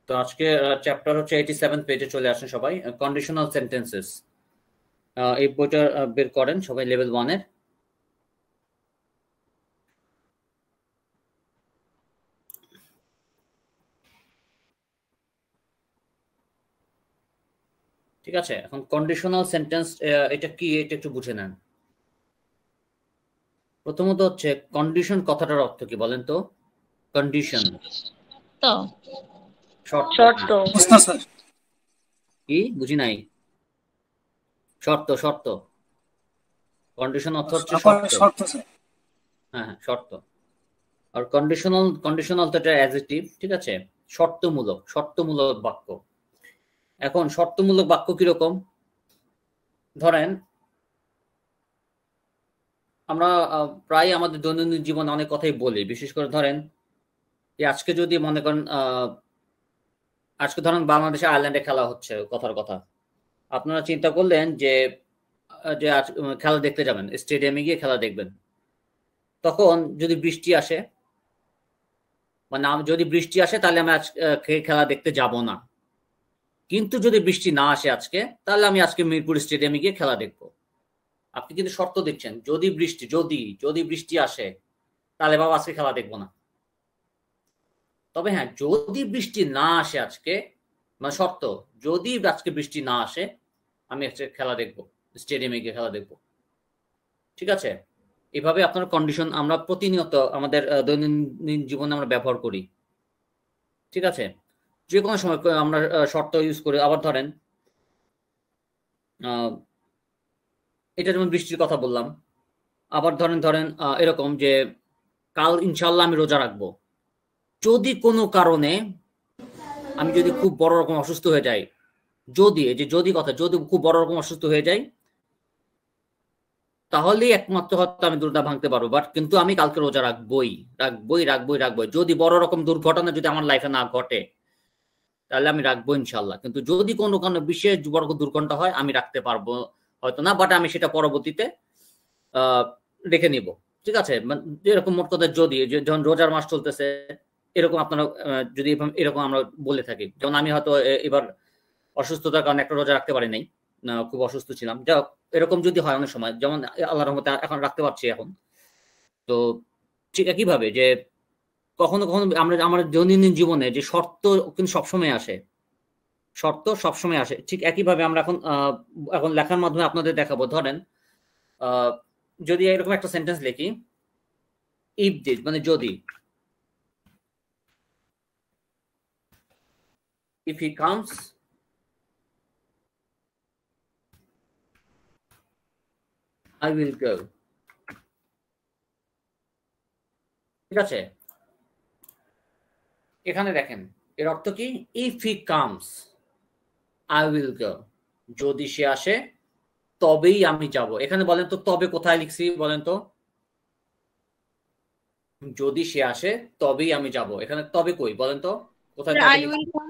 তো আজকে চ্যাপ্টার হচ্ছে 87 পেজে চলে আসেন সবাই, কন্ডিশনাল সেন্টেন্সেস। এই বইটা বের করেন সবাই লেভেল 1 এর। ঠিক আছে, এখন কন্ডিশনাল সেন্টেন্স এটা কি, এটা একটু বুঝে নেন। প্রথমত হচ্ছে কন্ডিশন কথাটার অর্থ কি বলেন তো? কন্ডিশন তো শর্ত। শর্ত। কি বুঝি নাই? শর্ত শর্ত। কন্ডিশন অর্থ হচ্ছে শর্ত। হ্যাঁ হ্যাঁ, শর্ত। আর কন্ডিশনাল কন্ডিশনাল তো এটা অ্যাডজেক্টিভ, ঠিক আছে? শর্তমূলক, শর্তমূলক বাক্য। এখন শর্তমূলক বাক্য কিরকম? ধরেন আমরা প্রায় আমাদের দৈনন্দিন জীবনে অনেক কথাই বলি, বিশেষ করে ধরেন আজকে যদি মনে করেন আজকে ধরেন বাংলাদেশে আয়ারল্যান্ডে খেলা হচ্ছে, কথার কথা আপনারা চিন্তা করলেন যে যে আজ খেলা দেখতে যাবেন, স্টেডিয়ামে গিয়ে খেলা দেখবেন। তখন যদি বৃষ্টি আসে, মানে যদি বৃষ্টি আসে তাহলে আমি আজকে খেলা দেখতে যাব না। কিন্তু যদি বৃষ্টি না আসে আজকে, তাহলে আমি আজকে মিরপুর স্টেডিয়ামে গিয়ে খেলা দেখব। আপনি কিন্তু শর্ত দিচ্ছেন, যদি বৃষ্টি যদি যদি বৃষ্টি আসে তাহলে বাবা আজকে খেলা দেখবো না। তবে হ্যাঁ, যদি বৃষ্টি না আসে আজকে, মানে শর্ত, যদি আজকে বৃষ্টি না আসে আমি আজকে খেলা দেখবো, স্টেডিয়ামে গিয়ে খেলা দেখবো। ঠিক আছে? এভাবে আপনার কন্ডিশন আমরা প্রতিনিয়ত আমাদের দৈনন্দিন জীবনে আমরা ব্যবহার করি। ঠিক আছে? যে কোনো সময় আমরা শর্ত ইউজ করি। আবার ধরেন এটা যেমন বৃষ্টির কথা বললাম। আবার ধরেন ধরেন এরকম যে কাল ইনশাল্লাহ আমি রোজা রাখবো। যদি কোনো কারণে আমি যদি খুব বড় রকম অসুস্থ হয়ে যাই, যদি এই যে যদি কথা, যদি খুব বড় রকম অসুস্থ হয়ে যাই, তাহলেই একমাত্র হয়তো আমি রোজা ভাঙতে পারবো। বাট কিন্তু আমি কালকে রোজা রাখবোই, রাখবোই, রাখবোই, রাখবোই। যদি বড় রকম দুর্ঘটনা যদি আমার লাইফে না ঘটে, তাহলে আমি রাখবো ইনশাল্লাহ। কিন্তু যদি কোনো কারণে বিশেষ বড় দুর্ঘটনা হয়, আমি রাখতে পারবো হয়তো না, বাট আমি সেটা পরবর্তীতে আহ রেখে নিব। ঠিক আছে? এরকম মোট কথা, যদি যখন রোজার মাস চলতেছে, এরকম আপনারা যদি এরকম আমরা বলে থাকি, যেমন আমি হয়তো এবার অসুস্থতার কারণে একটা রোজা রাখতে পারি নাই, খুব অসুস্থ ছিলাম। যাই হোক, এরকম যদি হয় অনেক সময়, যেমন আল্লাহর রহমতে এখন রাখতে পারছি এখন। তো ঠিক একইভাবে যে কখনো কখনো আমরা আমাদের দৈনন্দিন জীবনে যে শর্ত কিন্তু সবসময় আসে, শর্ত সবসময় আসে। ঠিক একইভাবে আমরা এখন এখন লেখার মাধ্যমে আপনাদের দেখাবো। ধরেন আহ, যদি এরকম একটা সেন্টেন্স লিখি, ইফ দিস মানে যদি, if he comes I will go। ঠিক আছে? এখানে দেখেন এর অর্থ কি, if he comes I will go. যদি সে আসে তবেই আমি যাব। এখানে বলেন তো তবে কোথায় লিখছি বলেন তো? যদি সে আসে তবেই আমি যাব, এখানে তবে কই বলেন তো? কোথায় তবে আই লিখছি? Will come.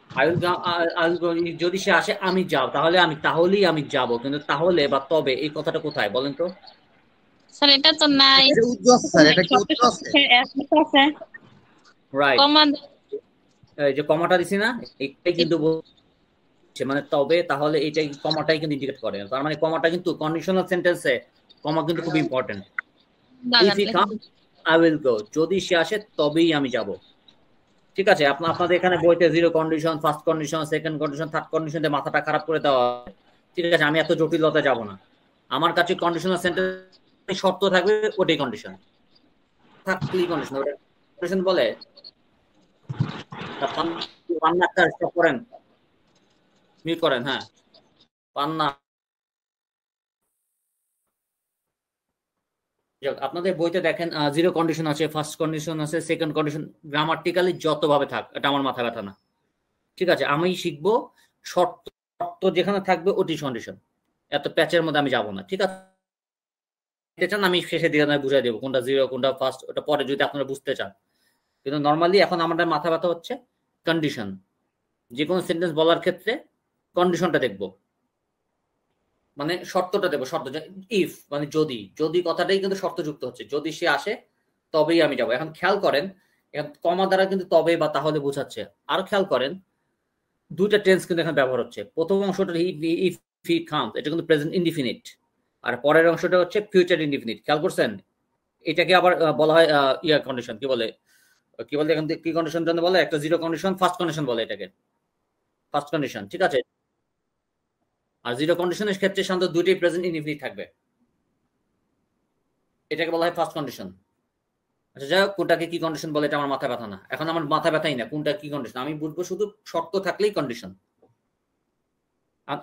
I will I will go. যদি সে আসে আমি যাব, তাহলে আমি, তাহলেই আমি যাব। কিন্তু তাহলে বা তবে এই কথাটা কোথায় বলেন তো? স্যার এটা তো নাই। এটা উদ্যোগ আছে স্যার, এটা কি উদ্যোগ আছে? আছে রাইট। কমা। এই যে কমাটা দিছি না, এটাই কিন্তু মানে তবে তাহলে এইটাই কমাটাই কিন্তু ইন্ডিকেট করে। তার মানে কমাটা কিন্তু কন্ডিশনাল সেন্টেন্সে কমা কিন্তু খুব important. If he come I will go, যদি সে আসে তবেই আমি যাব। ঠিক আছে? আপনাদের এখানে বইতে zero condition, first condition, second condition, third condition দিয়ে মাথাটা খারাপ করে দেওয়া হয়। ঠিক আছে, আমি এত জটিলতা যাব না। আমার কাছে কন্ডিশনাল সেন্টেন্স শর্ত থাকবে, ওটাই কন্ডিশন থাকলেই কন্ডিশন, ওটা কন্ডিশন বলে। পান্না একটা স্টপ করেন, মিউট করেন। হ্যাঁ, পান্না। আপনাদের বইতে দেখেন জিরো কন্ডিশন আছে, ফার্স্ট কন্ডিশন আছে, সেকেন্ড কন্ডিশন। গ্রামাটিক্যালি যতভাবে থাক, এটা আমার মাথা ব্যথা না। ঠিক আছে, আমি শিখবো শর্ত, শর্ত যেখানে থাকবে ওটি কন্ডিশন। এত প্যাচের মধ্যে আমি যাব না। ঠিক আছে? চান আমি শেষে দিয়ে বুঝাই দেবো কোনটা জিরো কোনটা ফার্স্ট, ওটা পরে যদি আপনারা বুঝতে চান। কিন্তু নর্মালি এখন আমাদের মাথা ব্যথা হচ্ছে কন্ডিশন। যে কোনো সেন্টেন্স বলার ক্ষেত্রে কন্ডিশনটা দেখবো, মানে শর্তটা দেবো। শর্ত ইফ মানে যদি, যদি কথাটাই কিন্তু শর্তযুক্ত হচ্ছে। যদি সে আসে তবেই আমি যাব। এখন খেয়াল করেন কমা দ্বারা কিন্তু তবে বা তাহলে বোঝাচ্ছে। আরো খেয়াল করেন দুইটা টেন্স কিন্তু এখানে ব্যবহার হচ্ছে। প্রথম অংশটা ইফ হি কামস, এটা কিন্তু প্রেজেন্ট ইনডিফিনিট, আর পরের অংশটা হচ্ছে ফিউচার ইনডিফিনিট। খেয়াল করছেন? এটাকে আবার বলা হয় ইয়ার কন্ডিশন, কি বলে এখান থেকে কি কন্ডিশন জন্য বলে, একটা জিরো কন্ডিশন, ফার্স্ট কন্ডিশন বলে এটাকে, ফার্স্ট কন্ডিশন। ঠিক আছে? আর জিরো কন্ডিশনের ক্ষেত্রে সাধারণত দুইটাই প্রেজেন্ট ইনডিফিনিট থাকবে, এটাকে বলা হয় ফার্স্ট কন্ডিশন। আচ্ছা যাই হোক, কোনটাকে কি কন্ডিশন বলে এটা আমার মাথা ব্যথা না, এখন আমার মাথা ব্যথাই না কোনটা কি কন্ডিশন, আমি বুঝবো শুধু শর্ত থাকলেই কন্ডিশন।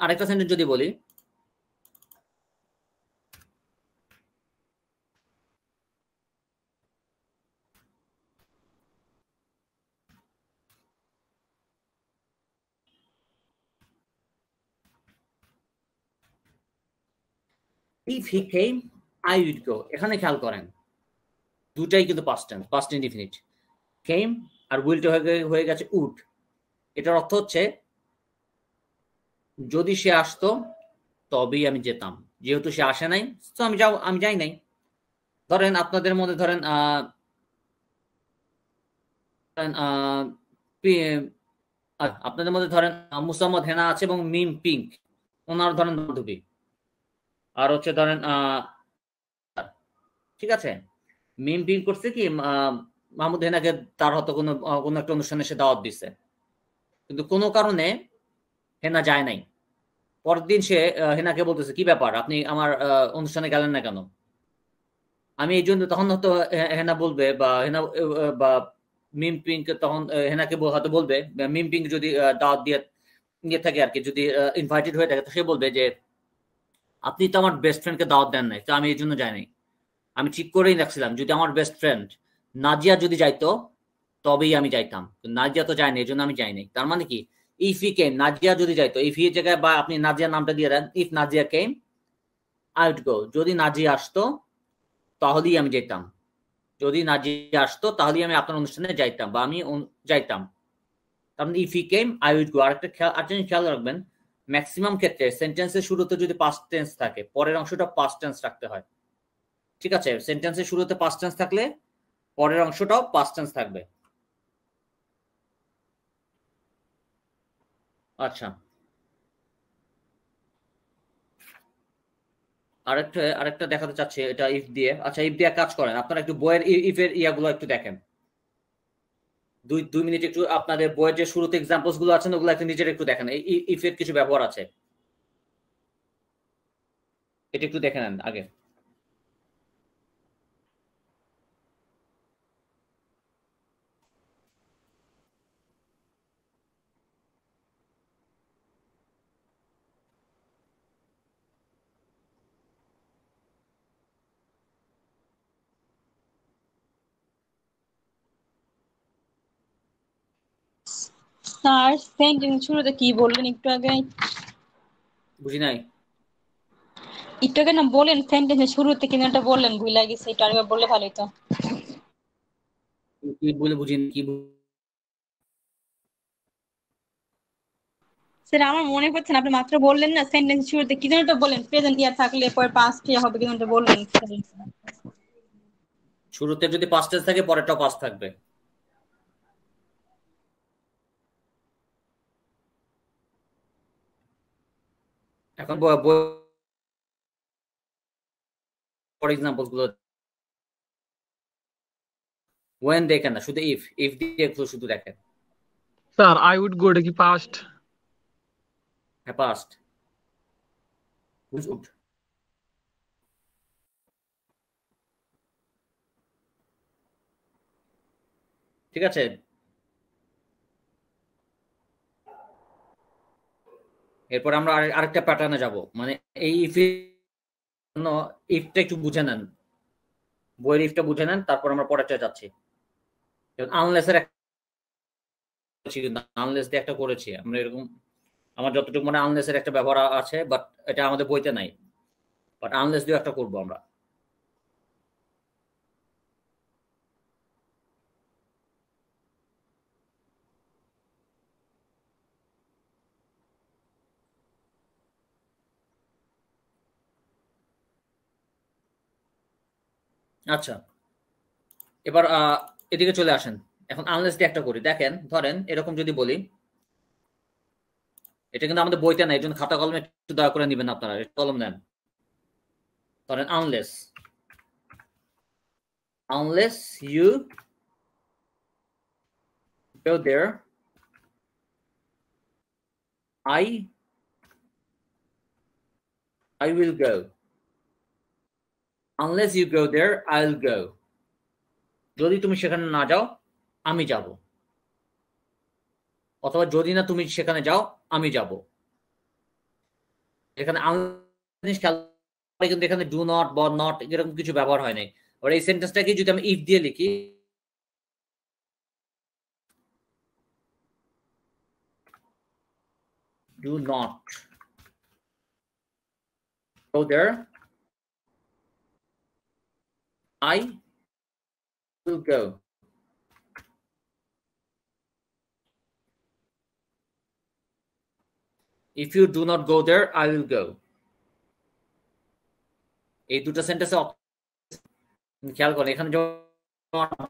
আরেকটা সেন্টেন্স যদি বলি, if he came I would go, এখানে খেয়াল করেন দুটাই কিন্তু পাস্ট টেন্স, পাস্ট ইনডিফিনিট। কেম আর উইলটা হয়ে গেছে উড। এটার অর্থ হচ্ছে যদি সে আসতো তবেই আমি যেতাম, যেহেতু সে আসে নাই তো আমি যাই নাই। ধরেন আপনাদের মধ্যে ধরেন আপনাদের মধ্যে ধরেন মুসাম্মদ হেনা আছে এবং মিম পিঙ্ক, ওনার ধরেন বান্ধবী, আর হচ্ছে ধরেন ঠিক আছে, মিম পিঙ্ক করছে কি মাহমুদ হেনাকে তার হয়তো কোনো একটা অনুষ্ঠানে সে দাওয়াত দিচ্ছে, কিন্তু কোনো কারণে হেনা যায় নাই। পরের দিন সে হেনাকে বলতেছে কি ব্যাপার আপনি আমার অনুষ্ঠানে গেলেন না কেন। আমি এই জন্য তখন হয়তো হেনা বলবে বা মিম পিঙ্ক তখন হেনাকে হয়তো বলবে, মিম পিঙ্ক যদি দাওয়াত দিয়ে থাকে আর কি, যদি ইনভাইটেড হয়ে থাকে তো সে বলবে যে আপনি তো আমার বেস্ট ফ্রেন্ডকে দাওয়াত দেন নাই, তো আমি এই জন্য যাই নাই। আমি ঠিক করেই রাখছিলাম যদি আমার বেস্ট ফ্রেন্ড নাজিয়া যদি যাইতো তবেই আমি যাইতাম, নাজিয়া তো যায়নি এই জন্য আমি যাইনি। তার মানে কি ইফ হি কেম, নাজিয়া যদি যাইতো, ইফ হি জায়গায় বা আপনি নাজিয়া নামটা দিয়ে দেন, if Nazia came I would go, যদি নাজিয়া আসতো তাহলেই আমি যেতাম, যদি নাজিয়া আসতো তাহলেই আমি আপনার অনুষ্ঠানে যাইতাম বা আমি যাইতাম। তার মানে if he came I would go. আরেকটা খেয়াল রাখবেন, ম্যাক্সিমাম ক্ষেত্রে সেন্টেন্সের শুরুতে যদি পাস্ট টেন্স থাকে পরের অংশটা পাস্ট টেন্স রাখতে হয়। ঠিক আছে? সেন্টেন্সের শুরুতে পাস্ট টেন্স থাকলে পরের অংশটাও পাস্ট টেন্স থাকবে। আচ্ছা, আরেকটা দেখাতে চাচ্ছি, এটা ইফ দিয়ে। আচ্ছা ইফ দিয়ে কাজ করেন আপনারা, একটু বইয়ের ইফের ইয়াগুলো একটু দেখেন, 2 মিনিট একটু আপনাদের বইয়ের যে শুরুতে এক্সাম্পলস গুলো আছেন ওগুলো একটু নিজের একটু দেখেন, এই ইফের কিছু ব্যবহার আছে, এটা একটু দেখে নেন আগে। স্যার সেন্টেন্স শুরুতে কি বললেন একটু আগে? বুঝি নাই। একটু আগে না বলেন সেন্টেন্সের শুরুতে কিন্তু একটা বললেন, ভুলে গেছি, এটা আরেকবার বললে ভালোই তো। কি বলে বুঝিনি কি স্যার আমার মনে পড়ছে না, আপনি মাত্র বললেন না সেন্টেন্স শুরুতে কি যেন একটা বললেন, প্রেজেন্ট ইয়ার থাকলে পরে পাস্ট ইয়ার হবে, কিন্তু একটা বললেন। শুরুতে যদি পাস্ট টেন্স থাকে পরেরটাও পাস্ট থাকবে। এখন ফর এক্সাম্পলস গুলো ওয়েন দেখেন না, শুধু ইফ দিয়ে শুধু দেখেন। স্যার আই উড গো এটা কি পাস্ট? হ্যাঁ পাস্ট। উড। ঠিক আছে? এরপর আমরা আরেকটা প্যাটার্নে যাব, মানে এই ইফ ইফটা একটু বুঝে নেন, বইয়ের ইফটা বুঝে নেন, তারপর আমরা পরেরটা যাচ্ছি। আনলেসের আনলেস দিয়ে একটা করেছি আমরা এরকম, আমার যতটুকু মানে আনলেসের একটা ব্যবহার আছে, বাট এটা আমাদের বইতে নাই, বাট আনলেস দিয়ে একটা করবো আমরা। আচ্ছা এবার এদিকে চলে আসেন, এখন আনলেস দিয়ে একটা করি, দেখেন ধরেন এরকম যদি বলি, এটা কিন্তু আমাদের বইতে নাই, একজন খাতা কলমে একটু দয়া করে নেবেন, আপনারা কলম নেন। ধরেন unless you go there I will go. Unless you go there I'll go. যদি তুমি সেখানে না যাও আমি যাব, অথবা যদি না তুমি সেখানে যাও আমি যাব। এখানে কিন্তু এখানে ডু নট বা নট এরকম কিছু ব্যবহার হয় নাই। আর এই সেন্টেন্সটাকে যদি আমি ইফ দিয়ে লিখি, do not go there I will go. If you do not go there I will go. এই দুটো সেন্টেন্সে খেয়াল করেন, এখানে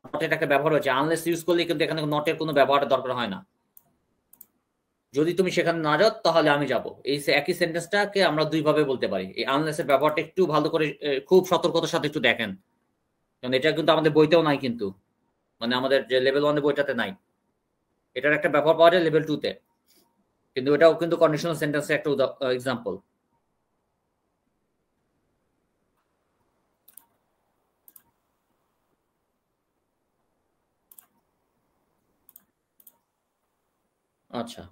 নটের একটা ব্যবহার হচ্ছে। আনলেস ইউজ করলে কিন্তু এখানে নটের কোনো ব্যবহারের দরকার হয় না। যদি তুমি সেখানে না যাও তাহলে আমি যাব, এই একই সেন্টেন্সটাকে আমরা দুই ভাবে বলতে পারি। এই আনলেসের ব্যবহারটা একটু ভালো করে খুব সতর্কতার সাথে একটু দেখেন, কারণ এটা কিন্তু আমাদের বইতেও নাই, কিন্তু মানে আমাদের যে লেভেল 1 এর বইটাতে নাই। এটার একটা ব্যবহার পাওয়া যায় লেভেল 2 তে, কিন্তু এটাও কিন্তু কন্ডিশনাল সেন্টেন্সের একটা এক্সাম্পল। আচ্ছা,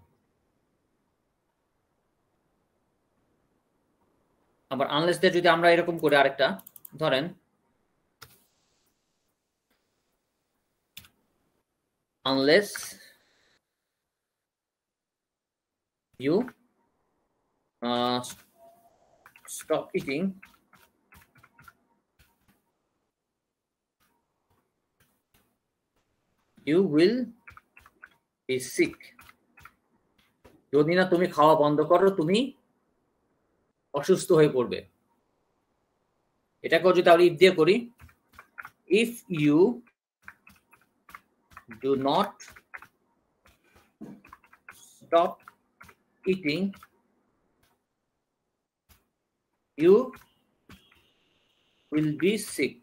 আবার আনলেস দিয়ে যদি আমরা এরকম করি আরেকটা, ধরেন unless you stop eating you will be sick. যদি না তুমি খাওয়া বন্ধ করো তুমি অসুস্থ হয়ে পড়বে। এটাকেও যদি আমরা ইফ দিয়ে করি, if you do not stop eating you will be sick.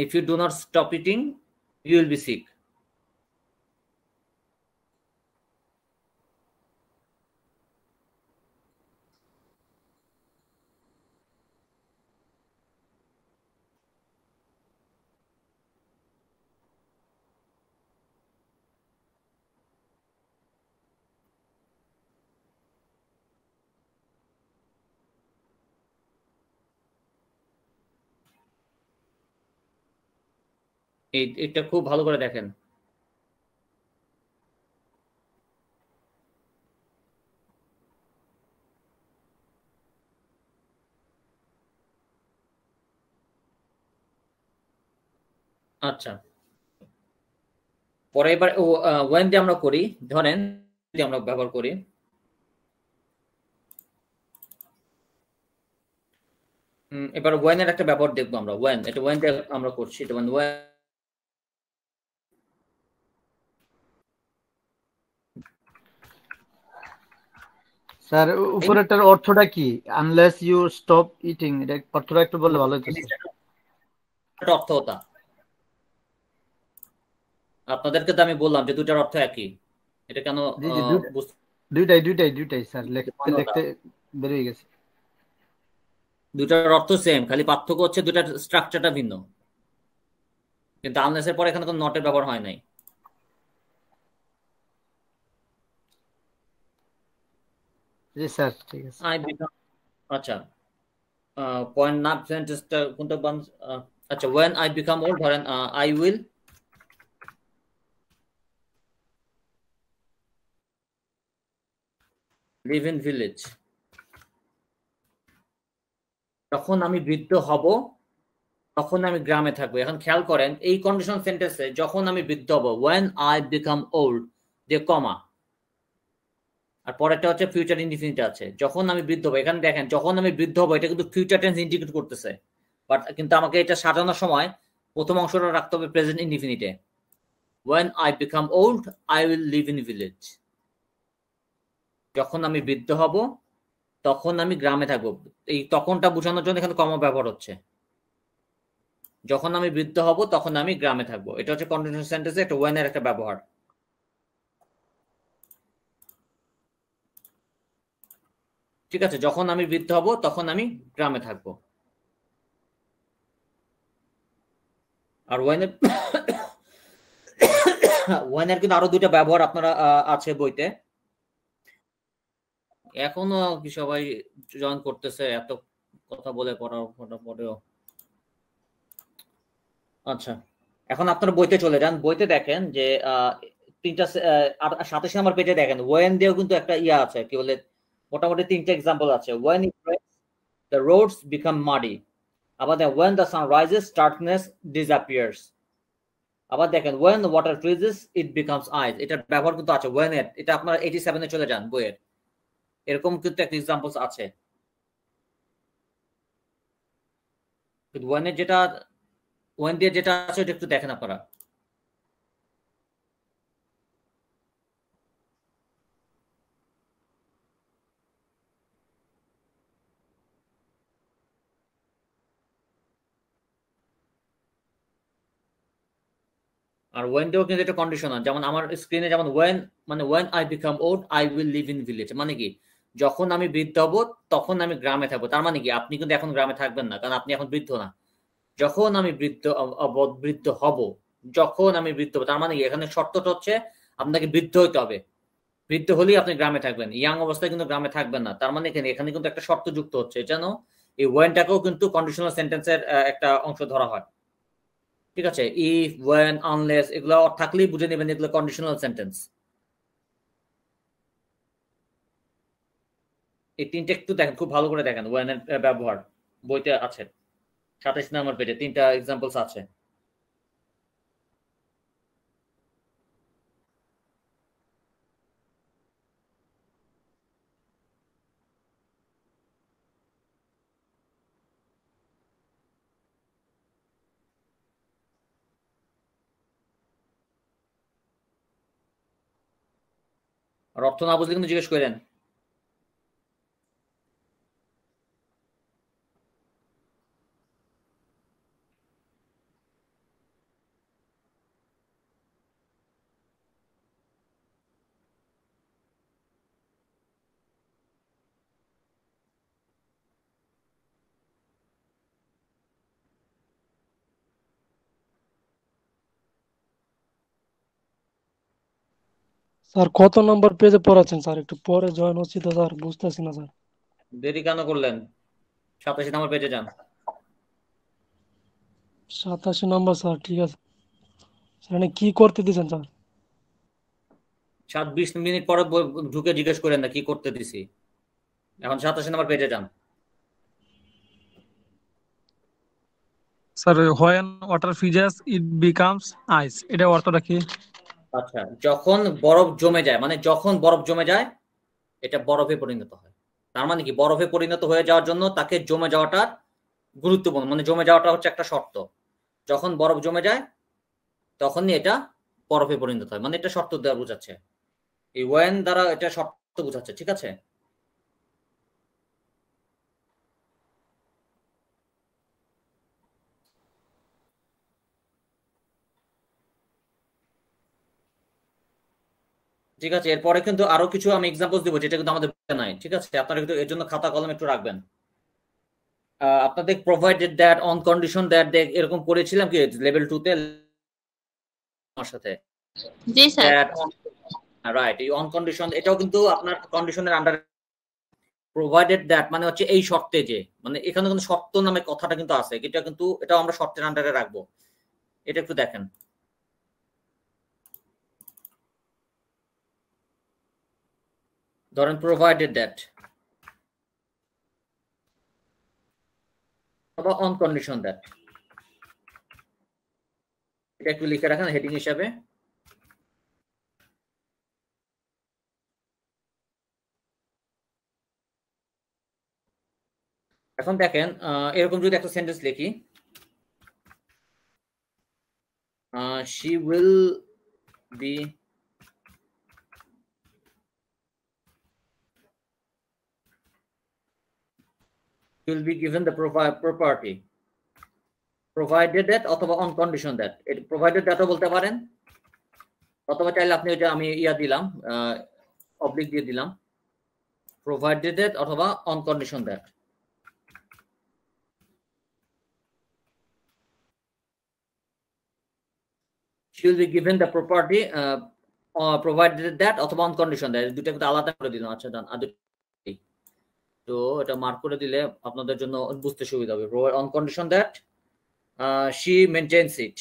If you do not stop eating you will be sick. এটা খুব ভালো করে দেখেন। আচ্ছা, পরে এবার ওয়েন দিয়ে আমরা করি, ধরেন যদি আমরা ব্যবহার করি, এবার ওয়েন এর একটা ব্যবহার দেখবো আমরা। ওয়েন, এটা ওয়েন দিয়ে আমরা করছি, এটা ওয়েন। স্যার উপরেরটার অর্থটা কি? আনলেস ইউ স্টপ ইটিং, এটা অর্থটা একটু বললে ভালো হতো। এটা অর্থ ওটা আপনাদেরকে তো আমি বললাম যে দুটার অর্থ একই। এটা কেন দুইটাই স্যার, লিখতে বেরিয়ে গেছে। দুটার অর্থ সেম, খালি পার্থক্য হচ্ছে দুটার স্ট্রাকচারটা ভিন্ন। কিন্তু আনলেসের পরে এখানে কোনো নটের ব্যবহার হয় নাই। জি স্যার, ঠিক আছে। আচ্ছা, পয়েন্ট না সেন্টেন্সটা কোনটা? আচ্ছা, when I become old, ধরেন I will live in village. যখন আমি বৃদ্ধ হব তখন আমি গ্রামে থাকবো। এখন খেয়াল করেন এই কন্ডিশনাল সেন্টেন্সে যখন আমি বৃদ্ধ হব, when I become old দিয়ে কমা, আর পরেরটা হচ্ছে ফিউচার ইনডিফিনিট আছে, যখন আমি বৃদ্ধ হবো। এখানে দেখেন যখন আমি বৃদ্ধ হবো এটা কিন্তু ফিউচার টেন্স ইন্ডিকেট করতেছে, বাট কিন্তু আমাকে এটা সাজানোর সময় প্রথম অংশটা রাখতে হবে present ইনডিফিনিটে। when I become old I will live in village। যখন আমি বৃদ্ধ হব তখন আমি গ্রামে থাকবো। এই তখনটা বোঝানোর জন্য এখানে কমা ব্যবহার হচ্ছে। যখন আমি বৃদ্ধ হব তখন আমি গ্রামে থাকবো, এটা হচ্ছে কন্টিনিউয়াস সেন্টেন্সে একটা when এর একটা ব্যবহার। ঠিক আছে, যখন আমি বৃদ্ধ হব তখন আমি গ্রামে থাকবো। আর when এর when এর কিন্তু আরো দুইটা ব্যবহার আপনারা আছে বইতে। এখনো কি সবাই জয়েন করতেছে এত কথা বলে পরেও? আচ্ছা, এখন আপনারা বইতে চলে যান, বইতে দেখেন যে তিনটা 27 নম্বর পেজে দেখেন ওয়েন দিয়েও কিন্তু একটা ইয়া আছে, কি বলে মোটামুটি তিনটা এক্সাম্পল আছে। When it rains the roads become muddy. আবার দেখেন when the sun rises darkness disappears. আবার দেখেন when the water freezes it becomes ice. এটার ব্যবহার কিন্তু আছে ওয়েন এর। এটা আপনারা 87-এ চলে যান বইয়ের, এরকম কিন্তু একটা এক্সাম্পলস আছে। কিন্তু ওয়েন এর যেটা ওয়েন দিয়ে যেটা আছে এটা একটু দেখেন আপনারা। আর ওয়েন দিয়েও কিন্তু এটা কন্ডিশনাল, যেমন আমার স্ক্রিনে যেমন ওয়েন মানে when I become old I will live in village, মানে কি যখন আমি বৃদ্ধ হব তখন আমি গ্রামে থাকবো। তার মানে কি আপনি কিন্তু এখন গ্রামে থাকবেন না, কারণ আপনি এখন বৃদ্ধ না। যখন আমি বৃদ্ধ হব, যখন আমি বৃদ্ধ হব, তার মানে কি এখানে শর্তটা হচ্ছে আপনাকে বৃদ্ধ হইতে হবে। বৃদ্ধ হলেই আপনি গ্রামে থাকবেন, ইয়াং অবস্থায় কিন্তু গ্রামে থাকবেন না। তার মানে এখানে কিন্তু একটা শর্ত যুক্ত হচ্ছে, যেন এই ওয়েনটাকেও কিন্তু কন্ডিশনাল সেন্টেন্সের একটা অংশ ধরা হয়। ঠিক আছে, ইফ, ওয়েন, আনলেস এগুলো থাকলেই বুঝে নেবেন এগুলো কন্ডিশনাল সেন্টেন্স। এই তিনটা একটু দেখেন, খুব ভালো করে দেখেন ওয়েন এর ব্যবহার বইতে আছে 27 নম্বর পেজে তিনটা এক্সাম্পলস আছে। আর অর্থ না বুঝলে কিন্তু জিজ্ঞেস করেন। স্যার কত নম্বর পেজে পড়াচ্ছেন স্যার? একটু পরে জয়েন হচ্ছি তো স্যার, বুঝতেছি না স্যার। দেরি কেন করলেন? 27 নম্বর পেজে যান। 87 নম্বর স্যার, ঠিক আছে স্যার। কি করতে দিয়েছেন স্যার? 20 মিনিট পরে ঢুকে জিজ্ঞেস করেন না কি করতে দিছি। এখন 27 নম্বর পেজে যান। Sir when water freezes it becomes ice, এটা অর্থটা কি? আচ্ছা, যখন বরফ জমে যায়, মানে যখন বরফ জমে যায় এটা বরফে পরিণত হয়। তার মানে কি বরফে পরিণত হয়ে যাওয়ার জন্য তাকে জমে যাওয়াটা গুরুত্বপূর্ণ, মানে জমে যাওয়াটা হচ্ছে একটা শর্ত। যখন বরফ জমে যায় তখনই এটা বরফে পরিণত হয়, মানে এটা শর্ত দেওয়া বোঝাচ্ছে। এই ওয়েন দ্বারা এটা শর্ত বোঝাচ্ছে। ঠিক আছে, ঠিক আছে। এরপরে কিন্তু আরো কিছু আমি এক্সাম্পল দিব যেটা কিন্তু আমাদের বইতে নাই। ঠিক আছে, আপনারা কিন্তু এর জন্য খাতা কলম একটু রাখবেন। আপনাদের provided that, on condition that, এরকম করেছিলাম কি লেভেল 2 তে আমার সাথে। জি স্যার। রাইট, এই অন কন্ডিশন এটাও কিন্তু আপনার কন্ডিশনের আন্ডারে। প্রোভাইডেড দ্যাট মানে হচ্ছে এই শর্তে যে, মানে এখানে কিন্তু শর্ত নামে কথাটা কিন্তু আছে, এটা কিন্তু এটাও আমরা শর্তের আন্ডারে রাখবো। এটা একটু দেখেন। ধরেন প্রোভাইডেড দ্যাট অথবা অন কন্ডিশন দ্যাট, এটা একটু লিখে রাখেন হেডিং হিসাবে। এখন দেখেন এরকম যদি একটা সেন্টেন্স লিখি, she will be given the property provided that অথবা on condition that, provided that বলতে পারেন, অথবা চাইলে আপনি ওইটা আমি দিলাম অবলিক দিয়ে দিলাম, provided that অথবা on condition that। she will be given the property provided that অথবা on condition that, দুটো কিন্তু আলাদা করে দিলাম। আচ্ছা ডান, তো এটা মার্ক করে দিলে আপনাদের জন্য বুঝতে সুবিধা হবে। on condition that she maintains it।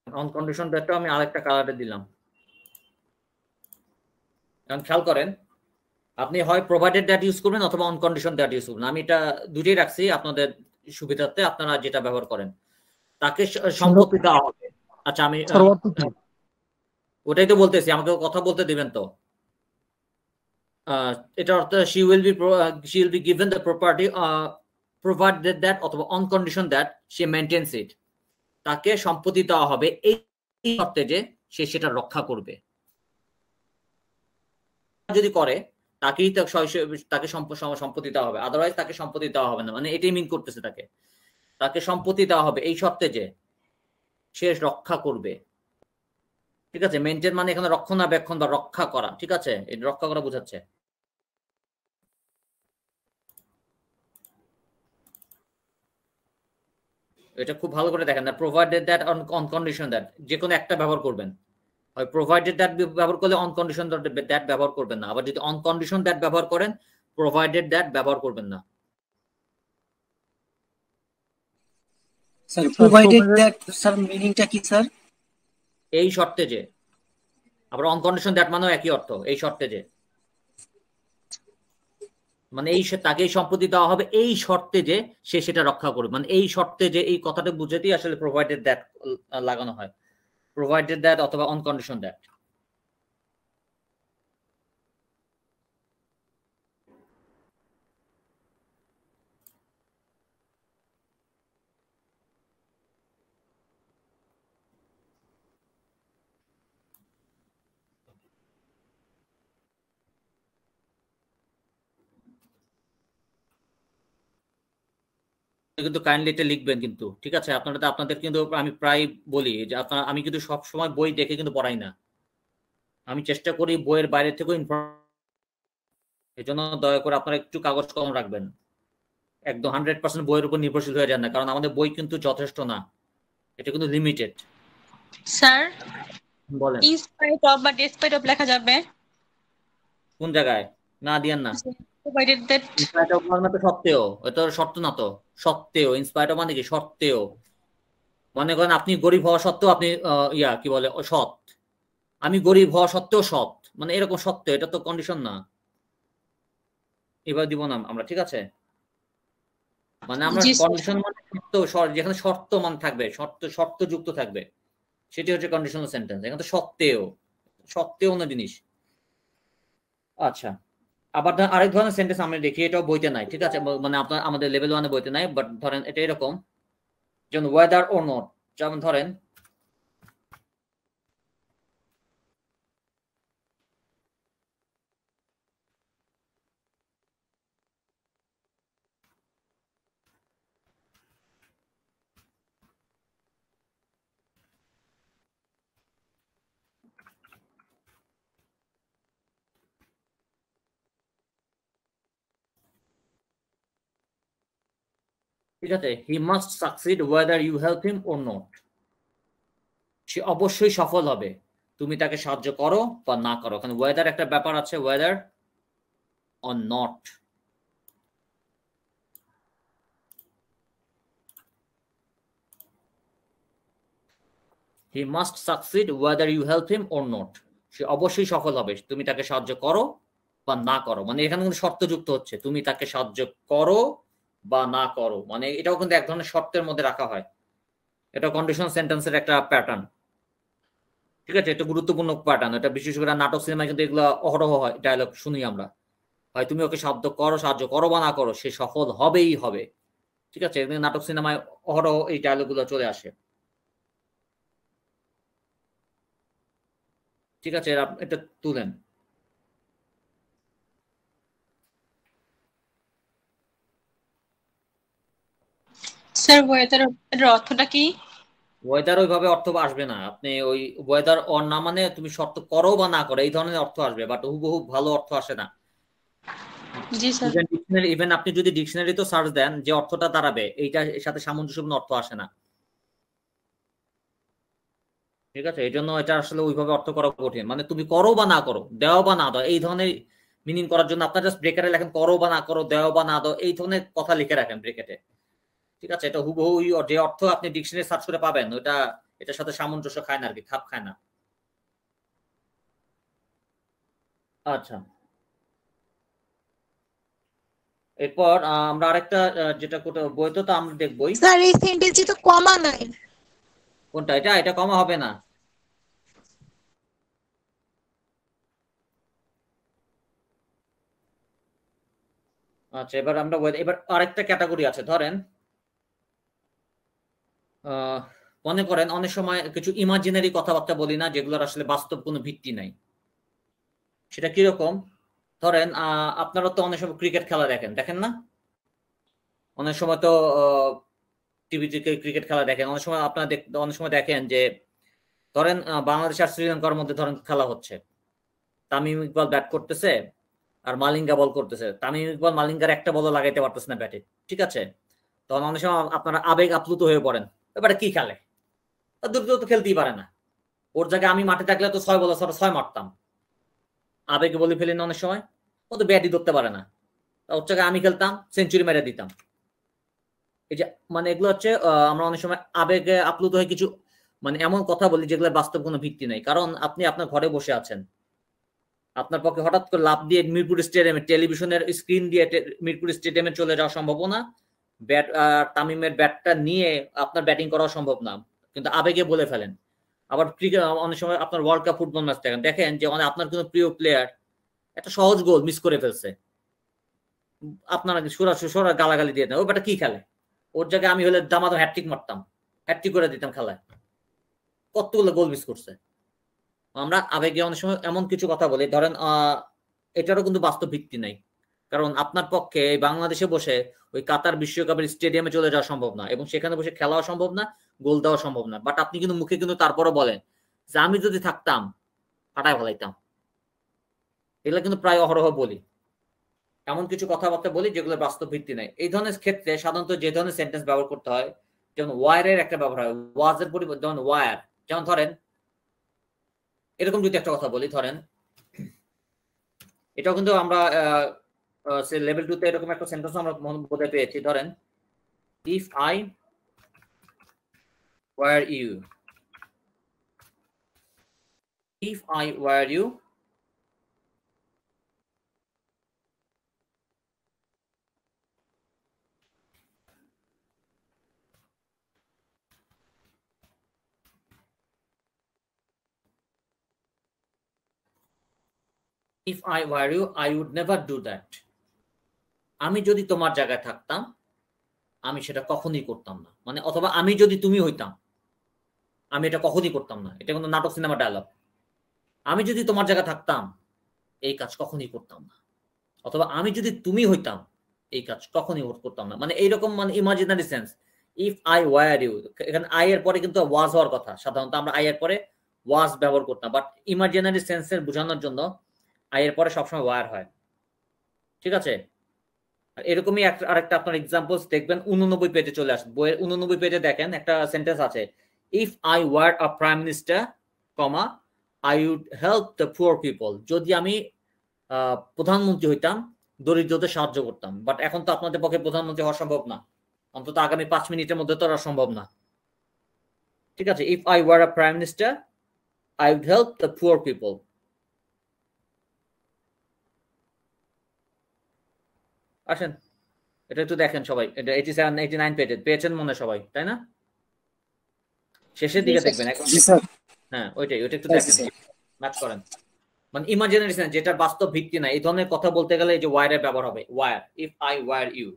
on condition that আমি আরেকটা কালারে দিলাম। এখন খেয়াল করেন, আপনি হয় প্রোভাইডেড দ্যাট ইউজ করবেন অথবা অন কন্ডিশন দ্যাট ইউজ করবেন। আমি এটা দুটোই রাখছি আপনাদের সুবিধার্থে, আপনারা যেটা ব্যবহার করেন। তাকে সম্পত্তি দেওয়া হবে। আচ্ছা আমি ওটাই তো বলতেছি, আমাকে কথা বলতে দিবেন তো। এটা অর্থ she will be given the property provided that অথবা on condition that she maintains it। তাকে সম্পত্তি দেওয়া হবে এই শর্তে যে সে সেটা রক্ষা করবে। যদি করে তাকে সম্পত্তি দেওয়া হবে, আদারওয়াইজ তাকে সম্পত্তি দেওয়া হবে না। মানে এটাই মিন করতেছে, তাকে সম্পত্তি দেওয়া হবে এই শর্তে যে সে রক্ষা করবে। ঠিক আছে, মেনটেন মানে এখানে রক্ষণাবেক্ষণ বা রক্ষা করা। ঠিক আছে, এটা রক্ষা করা বোঝাচ্ছে। এটা খুব ভালো করে দেখেন না, provided that on condition that, যে কোনো একটা ব্যবহার করবেন। হয় প্রোভাইডেড দ্যাট ব্যবহার করলে অন কন্ডিশন দ্যাট ব্যবহার করবেন না, আবার যদি অন কন্ডিশন দ্যাট ব্যবহার করেন প্রোভাইডেড দ্যাট ব্যবহার করবেন না। স্যার প্রোভাইডেড দ্যাট স্যার মিনিংটা কি স্যার? এই শর্তে যে, আবার অন কন্ডিশন দ্যাট মানেও একই অর্থ, এই শর্তে যে, মানে এই তাকে সম্পত্তি দেওয়া হবে এই শর্তে যে সে সেটা রক্ষা করবে। মানে এই শর্তে যে, এই কথাটা বুঝাতেই আসলে প্রোভাইডেড দ্যাট লাগানো হয়, প্রোভাইডেড দ্যাট অথবা অন কন্ডিশন দ্যাট। কিন্তু কাইন্ডলি এটা লিখবেন কিন্তু, ঠিক আছে? আপনাদের কিন্তু আমি প্রায় বলি যে আপনারা, আমি কিন্তু সব সময় বই দেখে কিন্তু পড়াই না, আমি চেষ্টা করি বইয়ের বাইরে থেকেও এই জন্য দয়া করে আপনারা একটু কাগজ কলম রাখবেন। একদম 100% বইয়ের উপর নির্ভরশীল হয়ে যান না, কারণ আমাদের বই কিন্তু যথেষ্ট না, এটা কিন্তু লিমিটেড। স্যার বলেন ইনস্পাইট অফ বা ডিসপাইট অফ লেখা যাবে কোন জায়গায়? না দিয়েন না, প্রোভাইডেড দ্যাট ইনস্পাইট অফ মানে তো সত্ত্বেও, এটা শর্ত না তো, সত্ত্বেও। ইনস্পাইট অফ মানে কি? সত্ত্বেও। মনে করেন আপনি গরিব হওয়া সত্ত্বেও আপনি কি বলে সৎ, আমি গরিব হওয়া সত্ত্বেও সৎ, মানে এরকম সত্ত্বেও, এটা তো কন্ডিশন না। এবার দিব না আমরা, ঠিক আছে? মানে আমরা কন্ডিশন মানে শর্ত, যেখানে শর্ত মান থাকবে, শর্ত যুক্ত থাকবে, সেটি হচ্ছে কন্ডিশনাল সেন্টেন্স। এখানে তো সত্ত্বেও অন্য জিনিস। আচ্ছা, আবার আরেক ধরনের সেন্টেন্স আমরা দেখি, এটাও বইতে নাই, ঠিক আছে? মানে আপনার আমাদের লেভেল 1 বইতে নাই, বাট ধরেন এটা এরকম, যেমন ওয়েদার ও নট। যেমন ধরেন ঠিক আছে, he must succeed whether you help him or not. সে অবশ্যই সফল হবে তুমি তাকে সাহায্য করো বা না করো। এখানে ওয়েদার একটা ব্যাপার আছে, whether or not. He must succeed whether you help him or not. সে অবশ্যই সফল হবে তুমি তাকে সাহায্য করো বা না করো। মানে এখানে কিন্তু শর্ত যুক্ত হচ্ছে, তুমি তাকে সাহায্য করো বা না করো, মানে এটাও কিন্তু এক ধরনের শর্তের মধ্যে রাখা হয়। এটা কন্ডিশনাল সেন্টেন্সের একটা প্যাটার্ন। ঠিক আছে, এটা গুরুত্বপূর্ণ প্যাটার্ন। এটা বিশেষ করে নাটক সিনেমায় কিন্তু এগুলো অহরহ হয়, ডায়লগ শুনি আমরা। হয় তুমি ওকে সাহায্য করো বা না করো, সে সফল হবেই হবে। ঠিক আছে, নাটক সিনেমায় অহরহ এই ডায়লগ গুলো চলে আসে। ঠিক আছে, এটা তুলেন। স্যার ওয়েদার এর অর্থটা কি? ওয়েদার ওইভাবে অর্থ আসবে না। আপনি ওই ওয়েদার অর না মানে তুমি শর্ত করো বা না করো এই ধরনের অর্থ আসবে, বাট হুবহু ভালো অর্থ আসে না। জি স্যার। ইভেন আপনি যদি ডিকশনারি তো সার্চ দেন, যে অর্থটা দাঁড়াবে এইটা এর সাথে সামঞ্জস্যপূর্ণ অর্থ আসে না। ঠিক আছে, এই জন্য এটা আসলে ওইভাবে অর্থ করা কঠিন। মানে তুমি করো বা না করো, দেও বা না দাও, এই ধরনের মিনিং করার জন্য আপনার জাস্ট ব্রেকেটে লেখেন করো বা না করো, দেও বা না দাও, এই ধরনের কথা লিখে রাখেন ব্রেকেটে। ঠিক আছে, এটা হুবহু যে অর্থ আপনি ডিকশনারি সার্চ করে পাবেন ওটা এটার সাথে সামঞ্জস্য খায় না আর কি, খাপ খায় না। আচ্ছা, এরপর আমরা আরেকটা যেটা বইতে তো আমরা দেখবই। স্যার এই সেন্টেন্সে তো কমা নাই। কোনটা? এটা কমা হবে না। আচ্ছা, এবার আমরা এবার আরেকটা ক্যাটাগরি আছে। ধরেন মনে করেন অনেক সময় কিছু ইমাজিনারি কথাবার্তা বলি না, যেগুলোর আসলে বাস্তব কোনো ভিত্তি নাই। সেটা কিরকম? ধরেন আপনারা তো অনেক সময় ক্রিকেট খেলা দেখেন না? অনেক সময় তো টিভিতে ক্রিকেট খেলা দেখেন। অনেক সময় আপনারা অনেক সময় দেখেন যে ধরেন বাংলাদেশ আর শ্রীলঙ্কার মধ্যে ধরেন খেলা হচ্ছে, তামিম ইকবাল ব্যাট করতেছে আর মালিঙ্গা বল করতেছে। তামিম ইকবাল মালিঙ্গার একটা বল লাগাইতে পারতেছে না ব্যাটে। ঠিক আছে, তখন অনেক সময় আপনারা আবেগ আপ্লুত হয়ে পড়েন, এবারে কি খেলে, দ্রুত তো খেলতেই পারে না। ওর জায়গায় আমি মাঠে থাকলে তো 6 বলে 6 মারতাম। আবেগে বলে ফেলি না অনেক সময়, ও তো ব্যাটই ধরতে পারে না। ওর জায়গায় আমি খেলতাম, সেঞ্চুরি মেরে দিতাম। এই যে মানে এগুলো হচ্ছে আমরা অনেক সময় আবেগে আপ্লুত হয়ে কিছু মানে এমন কথা বলি যেগুলো বাস্তব কোনো ভিত্তি নেই। কারণ আপনি আপনার ঘরে বসে আছেন, আপনার পক্ষে হঠাৎ করে লাফ দিয়ে মিরপুর স্টেডিয়ামে টেলিভিশনের স্ক্রিন দিয়ে মিরপুর স্টেডিয়ামে চলে যাওয়া সম্ভব না। তামিমের ব্যাটটা নিয়ে আপনার ব্যাটিং করা সম্ভব না, কিন্তু আবেগে বলে ফেলেন। আবার ক্রিকেট অনেক সময় আপনার ওয়ার্ল্ড কাপ ফুটবল ম্যাচ দেখেন যে আপনার কোনো প্রিয় প্লেয়ার একটা সহজ গোল মিস করে ফেলছে, আপনারা সোরা গালাগালি দিয়ে দেন, ও ব্যাটা কি খেলে, ওর জায়গায় আমি হলে দামাদাম হ্যাট্রিক মারতাম, হ্যাট্রিক করে দিতাম খেলায়, কতগুলো গোল মিস করছে। আমরা আবেগে অনেক সময় এমন কিছু কথা বলি। ধরেন এটারও কিন্তু বাস্তব ভিত্তি নাই, কারণ আপনার পক্ষে বাংলাদেশে বসে ওই কাতার বিশ্বকাপের স্টেডিয়ামে চলে যাওয়া সম্ভব না, এবং সেখানে বসে খেলাও সম্ভব না, গোল দেওয়া সম্ভব না। বাট আপনি কিন্তু মুখে কিন্তু তারপরও বলেন যে আমি যদি থাকতাম ফাটায় ফেলাইতাম। এগুলো কিন্তু প্রায় অহরহ বলি, এমন কিছু কথাবার্তা বলি যেগুলো বাস্তব ভিত্তি নাই। এই ধরনের ক্ষেত্রে সাধারণত যে ধরনের সেন্টেন্স ব্যবহার করতে হয়, যেমন ওয়ারের একটা ব্যবহার হয়, ওয়াজের পরিবর্তে যেমন ওয়ার। যেমন ধরেন এরকম যদি একটা কথা বলি, ধরেন এটাও কিন্তু আমরা লেভেল 2 তে এরকম একটা সেন্টেন্স আমরা বোধহয় পেয়েছি। ধরেন if I were you, if I were you, if I were you I would never do that. আমি যদি তোমার জায়গায় থাকতাম আমি সেটা কখনোই করতাম না। মানে অথবা আমি যদি তুমি হইতাম আমি এটা কখনোই করতাম না। এটা কিন্তু নাটক সিনেমা ডায়লগ। আমি যদি তোমার জায়গায় থাকতাম এই কাজ কখনোই করতাম না, অথবা আমি যদি তুমি হইতাম এই কাজ কখনোই করতাম না। মানে এইরকম মানে imaginary sense. If I were you, এখানে আই এর পরে কিন্তু ওয়াজ হওয়ার কথা, সাধারণত আমরা আই এর পরে ওয়াজ ব্যবহার করতাম, বাট ইমাজিনারি সেন্সের বোঝানোর জন্য আই এর পরে সবসময় ওয়ার হয়। ঠিক আছে, আর এরকমই আরেকটা আপনার এক্সাম্পলস দেখবেন 89 পেজে চলে আসবে। বইয়ের 89 পেজে দেখেন একটা সেন্টেন্স আছে, if I were a prime minister comma I would help the poor people. যদি আমি প্রধানমন্ত্রী হইতাম দরিদ্রদের সাহায্য করতাম। বাট এখন তো আপনাদের পক্ষে প্রধানমন্ত্রী হওয়া সম্ভব না, অন্তত আগামী 5 মিনিটের মধ্যে তো সম্ভব না। ঠিক আছে, if I were a prime minister I would help the poor people. আসেন এটা একটু দেখেন সবাই, এটা 87 89 পেজে পেয়েছেন মনে সবাই, তাই না? শেষের দিকে দেখবেন জি স্যার। হ্যাঁ ওইটা একটু পাইছি দেখেন, স্যার। ম্যাচ করেন। মানে ইমাজিনারি সেন্স, যেটা বাস্তব ভিত্তি না, এই ধরনের কথা বলতে গেলে এই যে ওয়ার এর ব্যবহার হবে, were, if I were you.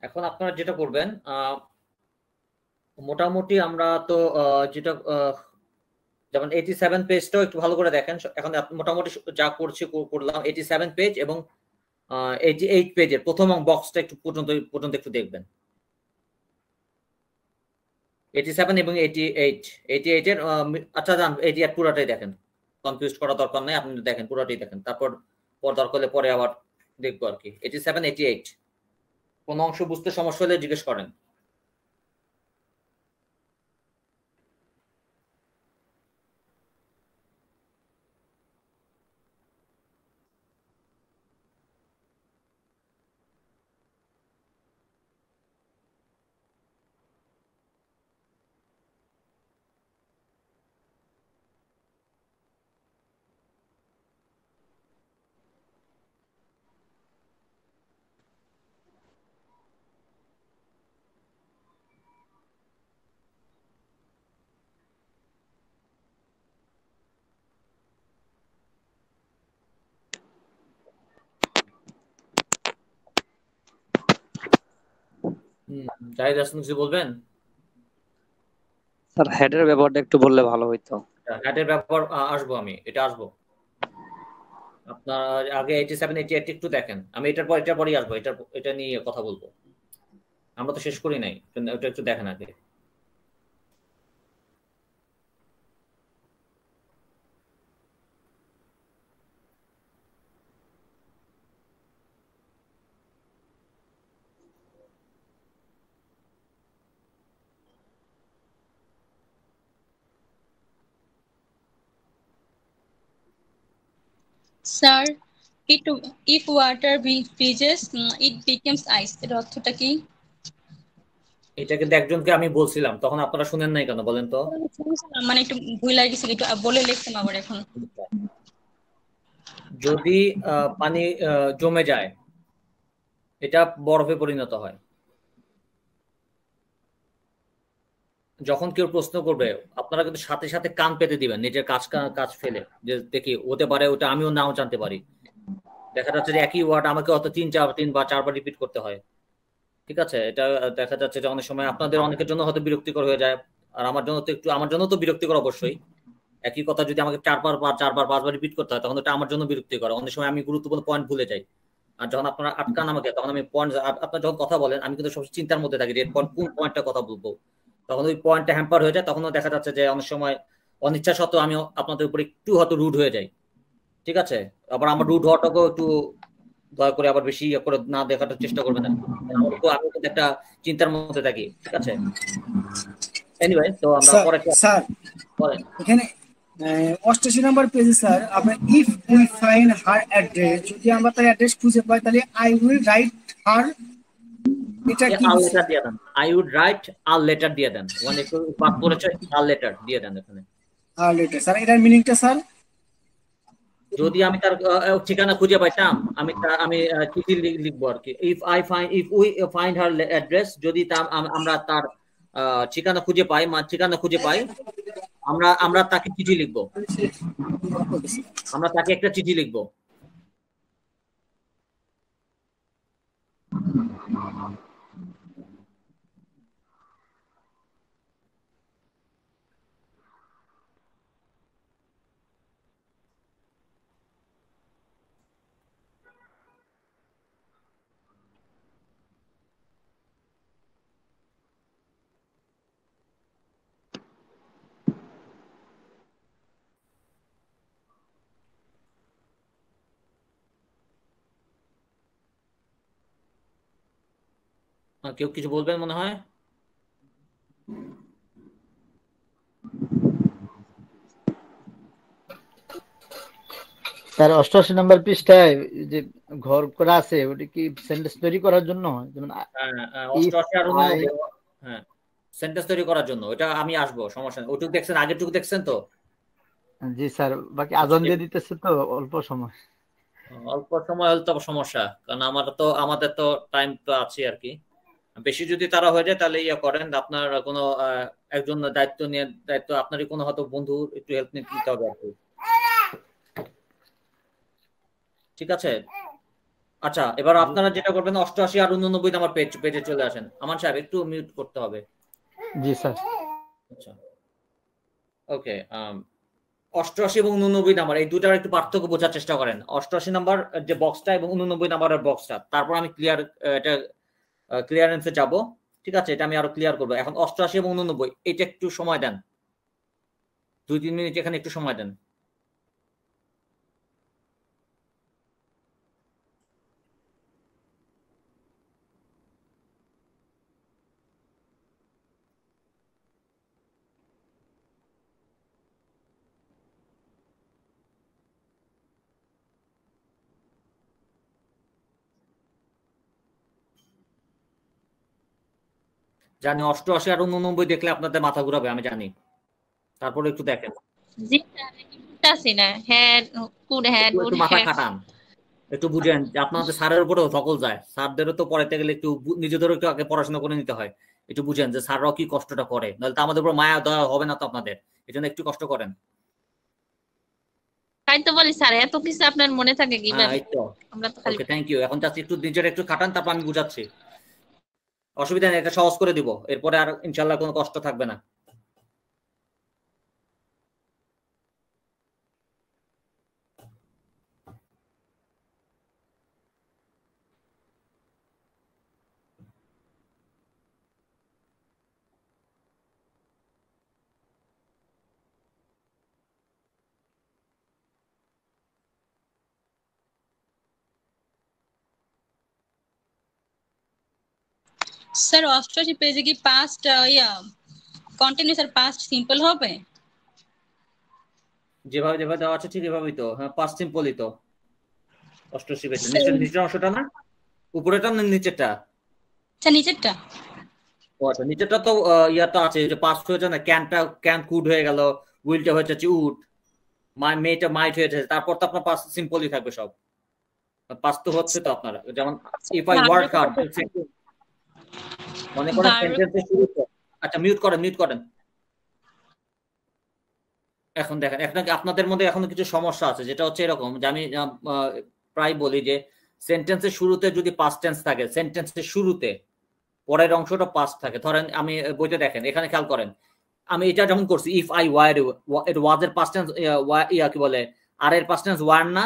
এখন আপনারা যেটা করবেন, মোটামুটি আমরা তো যেটা যেমন 87 পেজটাও একটু ভালো করে দেখেন। এখন মোটামুটি যা করলাম 87 পেজ এবং 88 পেজের প্রথম বক্সটা একটু পর্যন্ত একটু দেখবেন। 87 এবং 88 এর আচ্ছা যান 88 পুরোটাই দেখেন, কনফিউজ করা দরকার নাই, আপনি দেখেন পুরোটাই দেখেন, তারপর দরকার হলে পরে আবার দেখবো আর কি। 87 88 কোনো অংশ বুঝতে সমস্যা হলে জিজ্ঞেস করেন। জাহিদ হাসান কিছু বলবেন? স্যার হেডের ব্যাপারটা একটু বললে ভালো হইতো। হেডের ব্যাপার আসবো, আমি এটা আসবো। আপনার আগে 87 88 একটু দেখেন, আমি এটার পরেই আসবো, এটা নিয়ে কথা বলবো। আমরা তো শেষ করি নাই, ওটা একটু দেখেন আগে। Sir, if water freezes, it becomes ice, এর অর্থটা কি? এটা কিন্তু একজনকে আমি বলছিলাম, তখন আপনারা শুনেন নাই কেন বলেন তো? মানে একটু ভুল লাগে গেছিল, একটু বলে লিখতাম আবার এখন। যদি পানি জমে যায়, এটা বরফে পরিণত হয়। যখন কেউ প্রশ্ন করবে, আপনারা কিন্তু সাথে সাথে কান পেতে দিবেন, নিজের কাজ ফেলে, যে দেখি হতে পারে ওটা আমিও নাও জানতে পারি। দেখা যাচ্ছে যে একই ওয়ার্ড আমাকে অত 3 বা 4 বার রিপিট করতে হয়। ঠিক আছে, এটা দেখা যাচ্ছে যে অনেক সময় আপনাদের অনেকের জন্য হয়তো বিরক্তিকর হয়ে যায়, আর আমার জন্য তো বিরক্তিকর অবশ্যই। একই কথা যদি আমাকে 4 বার 5 বার রিপিট করতে হয়, তখন এটা আমার জন্য বিরক্তিকর। অনেক সময় আমি গুরুত্বপূর্ণ পয়েন্ট ভুলে যাই। আর যখন আপনারা আটকান আমাকে, তখন আমি পয়েন্ট, আপনার যখন কথা বলেন আমি কিন্তু সবসময় চিন্তার মধ্যে থাকি যে কোন পয়েন্টটা কথা বলবো, তখন ওই পয়েন্টটা হ্যাম্পার হয়ে যায়। তখনও দেখা যাচ্ছে যে অনেক সময় অনিচ্ছা সত্ত্বেও আমি আপনাদের উপর একটু হয়তো রুড হয়ে যাই। ঠিক আছে, আবার আমার রুড হওয়াটাকেও একটু দয়া করে আবার বেশি করে না দেখার চেষ্টা করবেন। আমি কিন্তু একটা চিন্তার মধ্যে থাকি। ঠিক আছে, এনিওয়ে, তো আমরা পরে স্যার এখানে 88 নম্বর পেজে স্যার আপনার if we find her address, যদি আমরা তার অ্যাড্রেস খুঁজে পাই তাহলে আই উইল রাইট হার, এটা কি লেটার দিয়ে দেন, I would write R letter দিয়ে দেন, মানে একটু পাপ করেছে আর লেটার দিয়ে দেন এখানে। আর লেটার স্যার, এটার মিনিংটা স্যার? যদি আমি তার ঠিকানা খুঁজে পাইতাম আমি চিঠি লিখবো আর কি। If we find her address, যদি আমরা তার ঠিকানা খুঁজে পাই, আমরা তাকে চিঠি লিখবো, আমরা তাকে একটা চিঠি লিখবো। কেউ কিছু বলবেন মনে হয়? স্যার 88 নম্বর পৃষ্ঠায় যে ঘর করা আছে ওটা কি সেন্টেন্স তৈরি করার জন্য? যেমন 88 আর 89, হ্যাঁ সেন্টেন্স তৈরি করার জন্য। ওটা আমি আসবো, সমস্যা নেই। ওটুকু দেখছেন, আগেরটুকু দেখছেন তো? জি স্যার, বাকি আজান দিয়ে দিতেছে তো অল্প সময়। অল্প সময় হলে তো সমস্যা, কারণ আমাদের তো টাইম তো আছে আর কি। বেশি যদি তারা হয়ে যায় তাহলে ইয়ে করেন, আপনার কোনো একজন দায়িত্ব আপনারই কোনো হয়তো বন্ধু একটু হেল্প নিতে হবে আর কি। ঠিক আছে, আচ্ছা এবার আপনারা যেটা করবেন 88 আর 89 আমার পেজে চলে আসেন। আমান সাহেব একটু মিউট করতে হবে। জি স্যার। আচ্ছা ওকে, 88 এবং 89 নাম্বার এই দুটার একটু পার্থক্য বোঝার চেষ্টা করেন। 88 নাম্বার যে বক্সটা এবং 89 নাম্বারের বক্সটা, তারপর আমি ক্লিয়ারেন্সে যাব। ঠিক আছে, এটা আমি আরো ক্লিয়ার করবো। এখন 88 এবং 89 এটা একটু সময় দেন, 2-3 মিনিট এখানে একটু সময় দেন। জানি 88 আর 89 দেখলে আপনাদের মাথা ঘুরাবে, আমি জানি, তারপরে একটু দেখেন। জি স্যার, বুঝতাছি না। হেড কুড হেড একটু মাথা খাটান, একটু বুঝেন যে আপনাদের স্যারের উপরেও সকল যায়। স্যারদেরও তো পড়াইতে গেলে একটু নিজেদেরও একটু আগে পড়াশোনা করে নিতে হয়। একটু বুঝেন যে স্যাররাও কি কষ্টটা করে, নাহলে তো আমাদের উপর মায়া দয়া হবে না তো আপনাদের। এই জন্য একটু কষ্ট করেন। তাই তো বলি স্যার, এত কিছু আপনার মনে থাকে কিভাবে? এই তো আমরা তো খালি ওকে, থ্যাংক ইউ। এখন জাস্ট একটু নিজের একটু খাটান, তারপর আমি বুঝাচ্ছি। অসুবিধা নেই, এটা সহজ করে দিব, এরপরে আর ইনশাল্লাহ কোনো কষ্ট থাকবে না। স্যার 88 পেজে কি পাস্ট কন্টিনিউয়াস আর পাস্ট সিম্পল হবে? যেভাবে দেওয়া আছে ঠিক এভাবেই তো। হ্যাঁ, পাস্ট সিম্পলই তো 88 পেজে। নিচের অংশটা না, উপরেটা না নিচেরটা? আচ্ছা নিচেরটা। ও আচ্ছা, নিচেরটা তো ইয়াটা আছে যে পাস্ট হয়েছে না, ক্যান কুড হয়ে গেল, উইলটা হয়ে যাচ্ছে উড, মেয়েটা মাইট হয়েছে, তারপর তো আপনার পাস্ট সিম্পলই থাকবে সব। পাস্ট তো হচ্ছে তো আপনারা, যেমন ইফ আই ওয়ার্ক হার্ড, মনে করেন সেন্টেন্সের শুরুতে। আচ্ছা মিউট করেন। এখন দেখেন, এখন আপনাদের মধ্যে এখনো কিছু সমস্যা আছে, যেটা হচ্ছে এরকম যে আমি প্রায় বলি যে সেন্টেন্সের শুরুতে যদি পাস্ট টেন্স থাকে, সেন্টেন্সের শুরুতে পরের অংশটা পাস্ট থাকে। ধরেন আমি বইতে দেখেন, এখানে খেয়াল করেন, আমি এটা যেমন করছি ইফ আই ওয়ার, এটা ওয়াজ এর পাস্ট টেন্স, কি বলে, আর এর পাস্ট টেন্স ওয়ার না,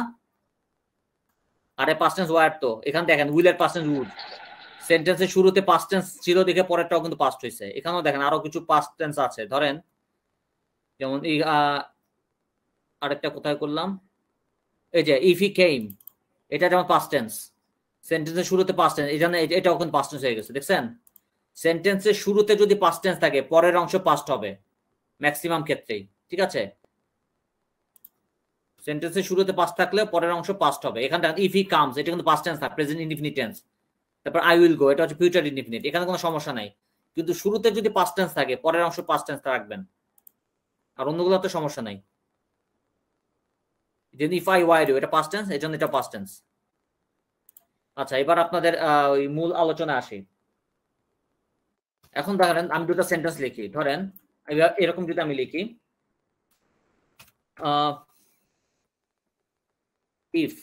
আর এর পাস্ট টেন্স ওয়ার। তো এখানে দেখেন উইল এর পাস্ট টেন্স উড। সেন্টেন্সের শুরুতে পাস্ট টেন্স ছিল দেখে পরেরটাও কিন্তু পাস্ট হয়েছে। এখানেও দেখেন আরো কিছু পাস্ট টেন্স আছে। ধরেন যেমন আরেকটা কোথায় করলাম, এই যে ইফ হি কেম, এটা যেমন পাস্ট টেন্স, সেন্টেন্সের শুরুতে পাস্ট টেন্স, এটাও কিন্তু পাস্ট টেন্স হয়ে গেছে। দেখছেন, সেন্টেন্সের শুরুতে যদি পাস্ট টেন্স থাকে পরের অংশ পাস্ট হবে ম্যাক্সিমাম ক্ষেত্রেই। ঠিক আছে, সেন্টেন্সের শুরুতে পাস্ট থাকলে পরের অংশ পাস্ট হবে। এখানে ইফ হি কামস, এটা কিন্তু পাস্ট টেন্স থাকে, প্রেজেন্ট ইনডিফিনিট টেন্স। তারপর আই উইল গো, এটা হচ্ছে ফিউচার ইনডিফিনিট, এখানে কোনো সমস্যা নাই। কিন্তু শুরুতে যদি পাস্ট টেন্স থাকে পরের অংশ পাস্ট টেন্স রাখবেন, আর অন্যগুলো তো সমস্যা নাই। যেন ইফ আই ওয়ার ইউ, এটা পাস্ট টেন্স, এই জন্য এটা পাস্ট টেন্স। আচ্ছা, এবার আপনাদের ওই মূল আলোচনা আসি। এখন ধরেন আমি দুটো সেন্টেন্স লিখি, ধরেন এরকম যদি আমি লিখি ইফ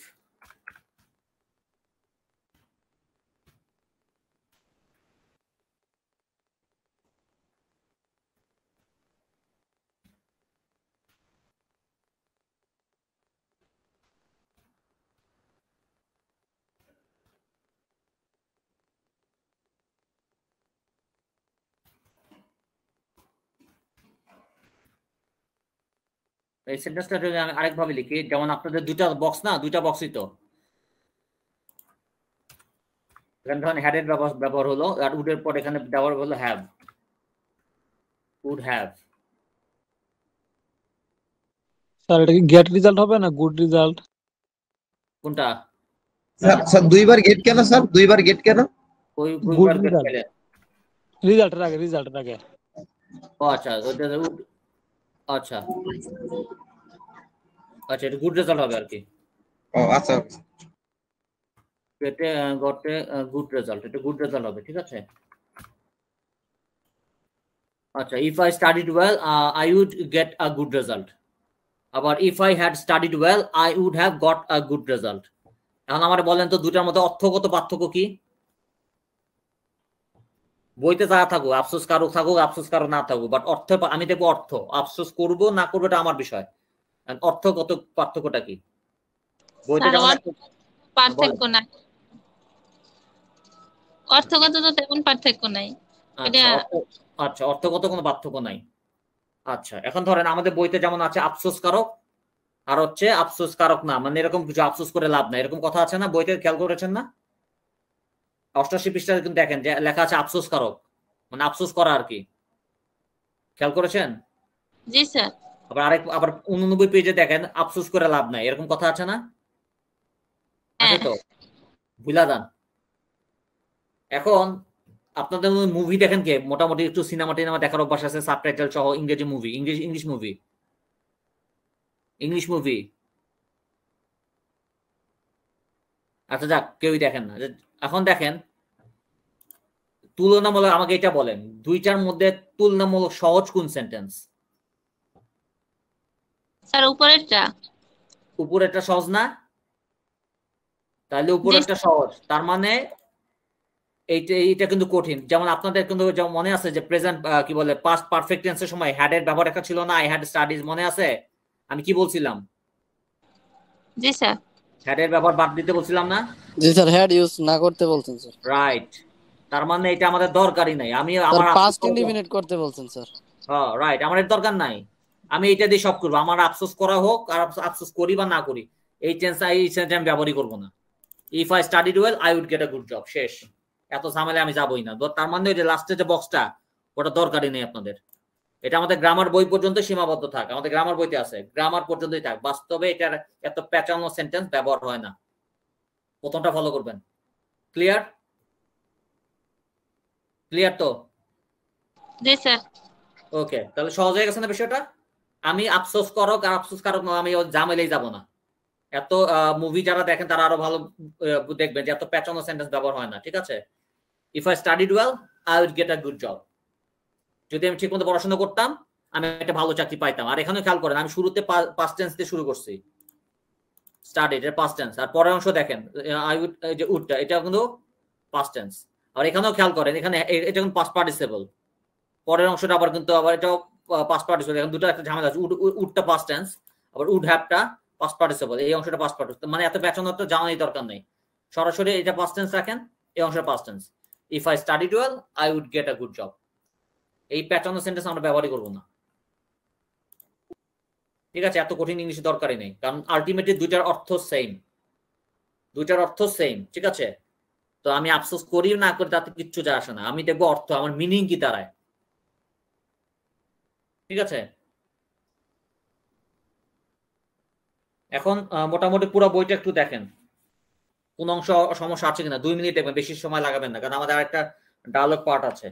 এই সেন্টেন্সটা যদি আমি আরেকভাবে লিখি, যেমন আপনাদের দুইটা বক্স না, দুইটা বক্সই তো, এখানে ধরেন হ্যাডের ব্যবহার হলো, আর উডের পর এখানে ব্যবহার হলো হ্যাভ, উড হ্যাভ। স্যার এটা কি গেট রেজাল্ট হবে না গুড রেজাল্ট? কোনটা স্যার দুইবার গেট কেন স্যার? দুইবার গেট কেন? ওই গুড রেজাল্ট, রেজাল্টের আগে, রেজাল্টের আগে। ও আচ্ছা, ওটা আচ্ছা আচ্ছা, এটা গুড রেজাল্ট হবে আর কি। ও আচ্ছা, এটা গটে গুড রেজাল্ট, এটা গুড রেজাল্ট হবে, ঠিক আছে। আচ্ছা, if I studied well I would get a good result. আবার if I had studied well I would have got a good result. এখন আমার বলেন তো দুটার মধ্যে অর্থগত পার্থক্য কি? বইতে যা থাকুক, আফসোস কারো থাকুক, আফসোস কারো না থাকুক, বাট অর্থ আমি দেখবো অর্থ, আফসোস করবো না করবো এটা আমার বিষয়। অর্থগত পার্থক্যটা কি? বইতে যেমন পার্থক্য নাই, অর্থগত তো তেমন পার্থক্য নাই। আচ্ছা, অর্থগত কোনো পার্থক্য নাই। আচ্ছা, এখন ধরেন আমাদের বইতে যেমন আছে আফসোস কারক আর হচ্ছে আফসোস কারক না, মানে এরকম কিছু আফসোস করে লাভ নাই, এরকম কথা আছে না বইতে, খেয়াল করেছেন না? 88 পৃষ্ঠায় কিন্তু দেখেন যে লেখা আছে আফসোস কারক, মানে আফসোস করা আর কি, খেয়াল করেছেন? জি স্যার। আবার 89 পেজে দেখেন আফসোস করে লাভ নাই, এরকম কথা আছে না? আছে তো, ভুলা যান। এখন আপনাদের মুভি দেখেন কে? মোটামুটি একটু সিনেমা টিনেমা দেখার অভ্যাস আছে, সাবটাইটেল সহ ইংরেজি মুভি, ইংলিশ মুভি। আচ্ছা যাক, কেউই দেখেন না। এখন দেখেন তুলনামূলক, আমাকে এটা বলেন দুইটার মধ্যে তুলনামূলক সহজ কোন সেন্টেন্স? স্যার উপরেরটা। উপরেরটা সহজ না? তাহলে উপরেরটা সহজ, তার মানে এইটা কিন্তু কঠিন। যেমন আপনাদের কিন্তু যেমন মনে আছে যে প্রেজেন্ট কি বলে পাস্ট পারফেক্ট টেন্সের সময় হ্যাডের ব্যবহার একটা ছিল না, আই হ্যাড স্টাডিজ, মনে আছে? আমি কি বলছিলাম? জি স্যার। হ্যাডের ব্যবহার বাদ দিতে বলছিলাম না? জি স্যার, হ্যাড ইউজ না করতে বলছেন স্যার। রাইট, তার মানে এটা আমাদের দরকারই নাই। আমি আমার পাস্ট ইনডিফিনিট করতে বলছেন স্যার। হ্যাঁ রাইট, আমার এর দরকার নাই, আমি এটা দিয়ে সব করবো। আমার আফসোস করা হোক আর আফসোস করি বা না করি, এই সেন্স আমি ব্যবহারই করবো না। If I studied well I would get a good job, শেষ। এত ঝামেলা আমি যাবই না। তার মানে ওই যে লাস্টে যে বক্সটা, ওটা দরকারই নেই আপনাদের। এটা আমাদের গ্রামার বই পর্যন্ত সীমাবদ্ধ থাক, আমাদের গ্রামার বইতে আছে গ্রামার পর্যন্তই থাক। বাস্তবে এটার এত প্যাচানো সেন্টেন্স ব্যবহার হয় না। প্রথমটা ফলো করবেন। ক্লিয়ার? ক্লিয়ার তো? জি স্যার। ওকে, তাহলে সহজ হয়ে গেছে না বিষয়টা? আমি আফসোস করক আর আফসোস কারক আমি জামেলেই যাব না। এত মুভি যারা দেখেন তারা আরো ভালো দেখবেন যে এত প্যাচানো সেন্টেন্স ব্যবহার হয় না, ঠিক আছে? If I studied well I will get a good job. যদি আমি ঠিকমতো পড়াশোনা করতাম আমি একটা ভালো চাকরি পাইতাম। আর এখানে খেয়াল করেন আমি শুরুতে পাস্ট টেন্স দিয়ে শুরু করছি, স্টাডিড এর পাস্ট টেন্স, আর পরের অংশ দেখেন আই উড, যে উডটা এটা কিন্তু পাস্ট টেন্স। আর এখানেও খেয়াল করেন এখানে এটা কিন্তু পাস্ট পার্টিসিপল, পরের অংশটা আবার কিন্তু আবার এটাও পাস্ট পার্টিসিপল। এখন দুটো একটা ঝামেলা আছে, উডটা পাস্ট টেন্স, আবার উড হ্যাভটা পাস্ট পার্টিসিপল, এই অংশটা পাস্ট পার্টিসিপল। মানে এত পেছনের তো জানারই দরকার নেই, সরাসরি এটা পাস্ট টেন্স রাখেন, এই অংশটা past tense. If I studied well I would get a good job. এই প্যাটার্ন সেন্টেন্স আমরা ব্যবহারই করবো না, ঠিক আছে? এত কঠিন ইংলিশ দরকারই নেই, কারণ আলটিমেটলি দুইটার অর্থ সেম, দুইটার অর্থ সেম, ঠিক আছে? তো আমি আফসোস করি না করি তাতে কিচ্ছু যায় আসে না, আমি দেখবো অর্থ, আমার মিনিং কি দাঁড়ায়, ঠিক আছে? এখন মোটামুটি পুরো বইটা একটু দেখেন, কোন অংশ সমস্যা আছে কিনা। 2 মিনিট দেখবেন, বেশি সময় লাগাবেন না, কারণ আমাদের আরেকটা ডায়ালগ পার্ট আছে।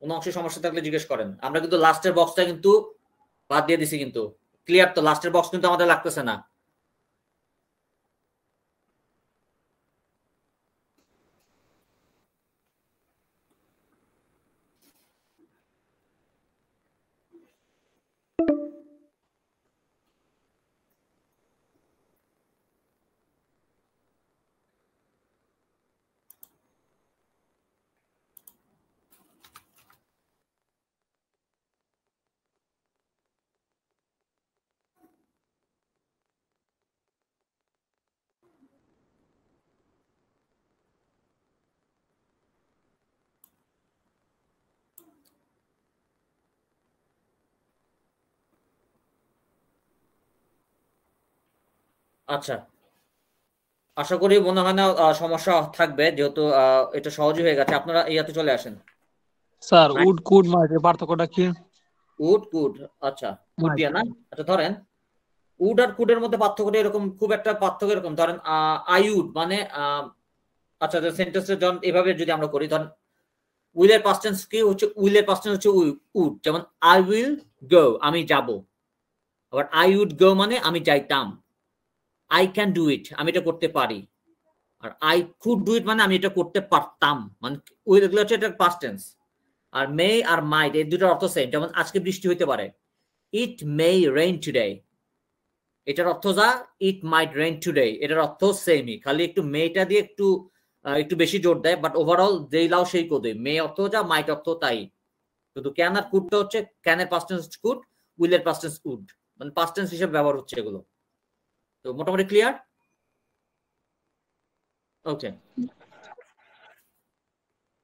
কোন অংশে সমস্যা থাকলে জিজ্ঞেস করেন। আমরা কিন্তু লাস্টের বক্সটা কিন্তু বাদ দিয়ে দিছি, কিন্তু ক্লিয়ার তো? লাস্টের বক্স কিন্তু আমাদের লাগতেছে না। আচ্ছা, আশা করি মনে হয় না সমস্যা থাকবে, যেহেতু এটা সহজই হয়ে গেছে। আপনারা ইয়াতে চলে আসেন। স্যার উড কুড মাইট এর পার্থক্যটা কি? উড কুড, আচ্ছা কুড দিয়ে না। আচ্ছা ধরেন উড আর কুডের মধ্যে পার্থক্যটা এরকম, খুব একটা পার্থক্য এরকম। ধরেন আই উড মানে আচ্ছা সেন্টেন্সে যখন এভাবে যদি আমরা করি, ধরেন উইলের পাস্ট টেন্স কি হচ্ছে? উইলের পাস্ট টেন্স হচ্ছে উড। যেমন আই উইল গো, আমি যাব। আবার আই উড গো মানে আমি যাইতাম। আই ক্যান ডু ইট, আমি এটা করতে পারি। আর আই কুড ডু ইট মানে আমি এটা করতে পারতাম। মানে উইল এগুলো হচ্ছে এটা পাস্ট টেন্স। আর মে আর মাইট এই দুটোর অর্থ সেম। যেমন আজকে বৃষ্টি হইতে পারে, ইট মে রেইন টুডে। এটার অর্থ যা, ইট মাইট রেইন টুডে, এটার অর্থ সেমই, খালি একটু মেটা দিয়ে একটু বেশি জোর দেয়, বাট ওভারঅল যেই লাও সেই কোদে। মে অর্থ যা, মাইট অর্থ তাই। কিন্তু ক্যান আর কুডটা হচ্ছে, ক্যানের পাস্ট টেন্স কুড, উইলের পাস্ট টেন্স উড, মানে পাস্ট টেন্স হিসেবে ব্যবহার হচ্ছে এগুলো। তো মোটামুটি ক্লিয়ার? ওকে,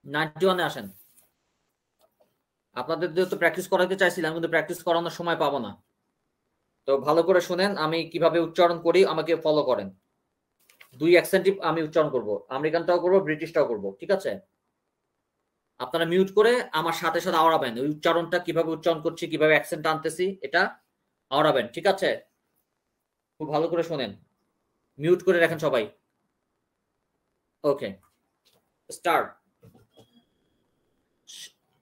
91 আসেন। আপনাদের যেহেতু প্র্যাকটিস করাতে চাইছিলাম, কিন্তু প্র্যাকটিস করানোর সময় পাবো না। তো ভালো করে শুনেন আমি কিভাবে উচ্চারণ করি, আমাকে ফলো করেন। দুই অ্যাকসেন্টই আমি উচ্চারণ করব, আমেরিকানটাও করব, ব্রিটিশটাও করব, ঠিক আছে? আপনারা মিউট করে আমার সাথে সাথে আওড়াবেন, ওই উচ্চারণটা কিভাবে উচ্চারণ করছি, কিভাবে অ্যাকসেন্ট আনতেছি, এটা আওড়াবেন, ঠিক আছে? খুব ভালো করে শুনেন, মিউট করে রাখেন সবাই। Okay, start.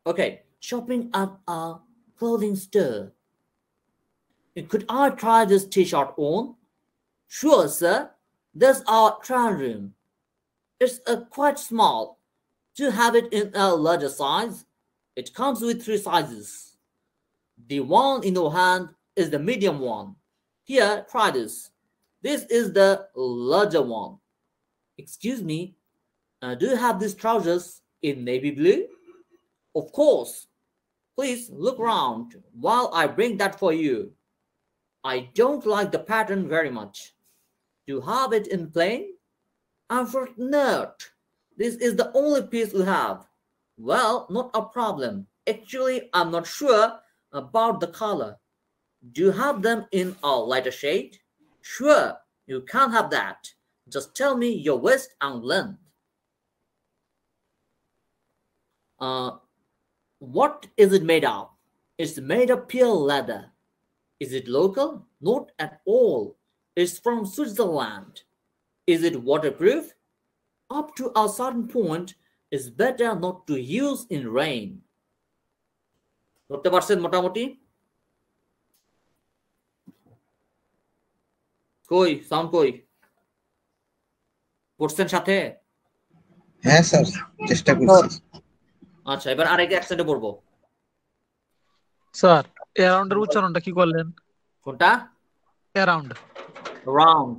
Okay, shopping at a clothing store. Could I try this t-shirt on? Sure, sir. There's our trial room. It's quite small. To have it in a larger size, it comes with 3 sizes. The one in your hand is the medium one. Here, try this. This is the larger one. Excuse me, do you have these trousers in navy blue? Of course. Please look round while I bring that for you. I don't like the pattern very much. Do you have it in plain? Unfortunate. This is the only piece we have. Well, not a problem. Actually, I'm not sure about the color. Do you have them in a lighter shade? Sure, you can have that. Just tell me your waist and length. What is it made of? It's made of pure leather. Is it local? Not at all. It's from Switzerland. Is it waterproof? Up to a certain point, it's better not to use in rain. ধরতে পারছেন মোটামুটি? কই sound কই? পড়ছেন সাথে? হ্যাঁ sir, চেষ্টা করছি। আচ্ছা, এবার আরেক অ্যাকসেন্টে পড়বো। স্যার অ্যারাউন্ডের উচ্চারণটা কি করলেন? কোনটা? Around. Round.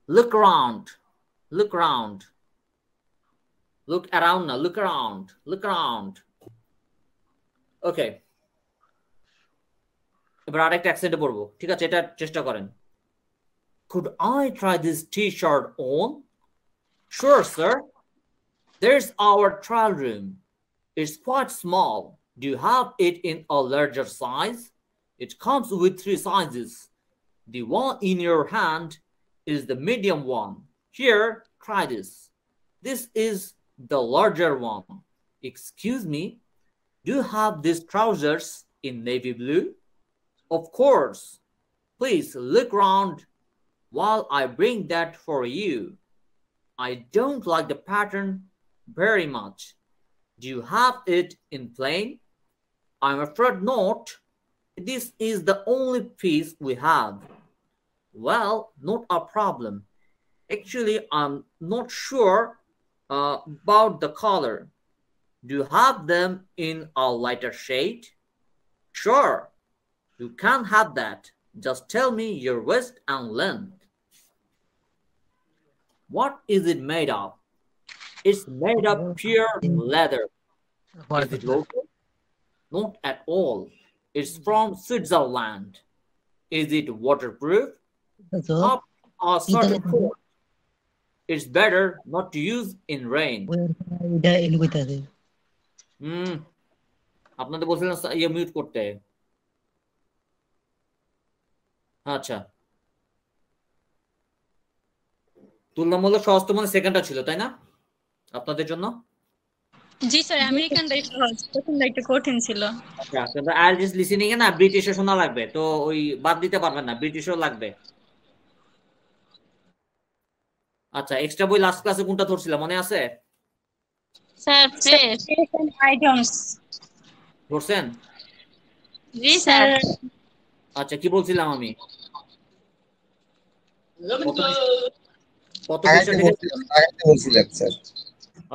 Look around. Look around. Look around now. Look around. Look around. Okay. এবার আরেকটা অ্যাকসেন্টে পড়বো, ঠিক আছে? এটা চেষ্টা করেন। Could I try this t-shirt on? Sure, sir. There's our trial room. It's quite small. Do you have it in a larger size? It comes with 3 sizes. The one in your hand is the medium one. Here, try this. This is the larger one. Excuse me, do you have these trousers in navy blue? Of course. Please look round while I bring that for you. I don't like the pattern very much. Do you have it in plain? I'm afraid not. This is the only piece we have. Well, not a problem. Actually, I'm not sure about the color. Do you have them in a lighter shade? Sure, you can have that. Just tell me your waist and length. What is it made of? It's made of pure leather. Is it local? Not at all. It's from Switzerland. Is it waterproof? Up a certain point. It's better not to use in rain. আপনাদের বলছিলেন ইয়ে mute করতে। আচ্ছা, তুলনামূলক সহজতম সেকেন্ডটা ছিল, তাই না আপনাদের জন্য? জি স্যার, আমেরিকানটা একটু সহজ, প্রথমটা একটু কঠিন ছিল। আচ্ছা, কিন্তু আইএলটিএস লিসেনিং এ না ব্রিটিশে শোনা লাগবে, তো ওই বাদ দিতে পারবেন না, ব্রিটিশও লাগবে। আচ্ছা, এক্সট্রা বই লাস্ট ক্লাসে কোনটা ধরছিলাম মনে আছে? স্যার ফ্রেশ আইটেমস ধরছেন? জি স্যার। আচ্ছা, কি বলছিলাম আমি? কত পৃষ্ঠা থেকে বলছিলেন স্যার?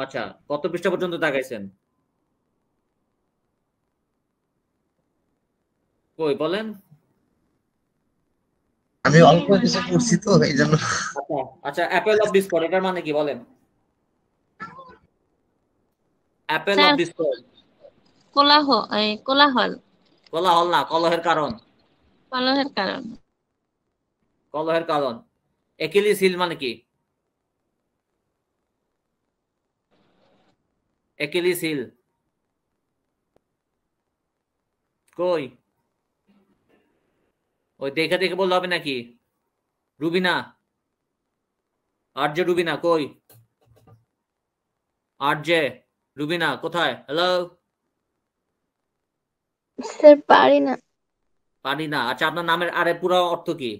আচ্ছা, কত পৃষ্ঠা পর্যন্ত দাগাইছেন? কই বলেন? আমি অল্প কিছু পড়ছি তো এইজন্য। আচ্ছা আচ্ছা, অ্যাপেল অফ ডিসকর্ড এটার মানে কি বলেন? অ্যাপেল অফ ডিসকর্ড কোলাহল। কোলাহল না, কলহের কারণ। কলহের কারণ। কলহের কারণ। একিলিস হিল মানে কি? একিলিস হিল কই? ওই দেখে দেখে বললে হবে নাকি? রুবিনা, আরজে রুবিনা কই? আরজে রুবিনা কোথায়? হ্যালো স্যার পারি না। পারি না? আচ্ছা, আপনার নামের আরে পুরো অর্থ কি?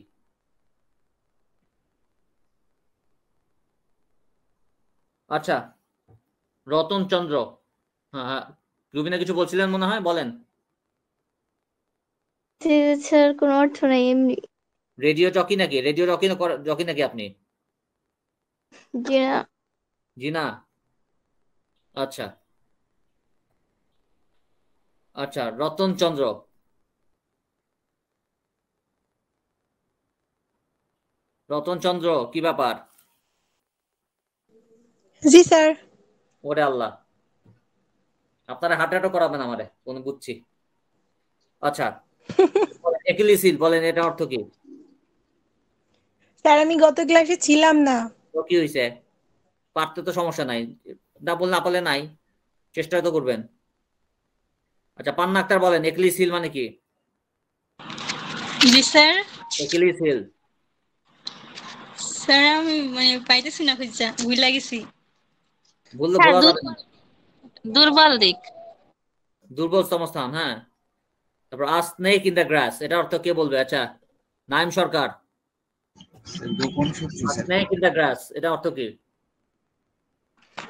আচ্ছা, রতন চন্দ্র। হ্যাঁ, রুবিনা কিছু বলছিলেন মনে হয়, বলেন। স্যার কোনো অর্থ নাই, এমনি। রেডিও জকি নাকি? রেডিও জকি নাকি আপনি? জি না। জি না। আচ্ছা আচ্ছা, রতন চন্দ্র। রতন চন্দ্র, কি ব্যাপার? জি স্যার। ওরে আল্লাহ, আপনারা হাঁটাহাঁটা করাবেন আমারে, কোন বুঝছি। আচ্ছা, একিলিস হিল বলেন, এটা অর্থ কি? স্যার আমি গত ক্লাসে ছিলাম না। তো কি হইছে? পারতে তো সমস্যা নাই, না বল না পারলে নাই, চেষ্টা তো করবেন। আচ্ছা, পান্না আক্তার বলেন, একিলিস হিল মানে কি? জি স্যার। একিলিস হিল স্যার আমি মানে পাইতেছি না, খুঁজা ভুলে গেছি। বললে বলা যাবে না। দুর্বল দিক। দুর্বলতম স্থান, হ্যাঁ। তারপর a snake in the grass, এটা অর্থ কে বলবে? আচ্ছা, নাইম সরকার। স্নেক ইন দ্য গ্রাস, এটা অর্থ কি?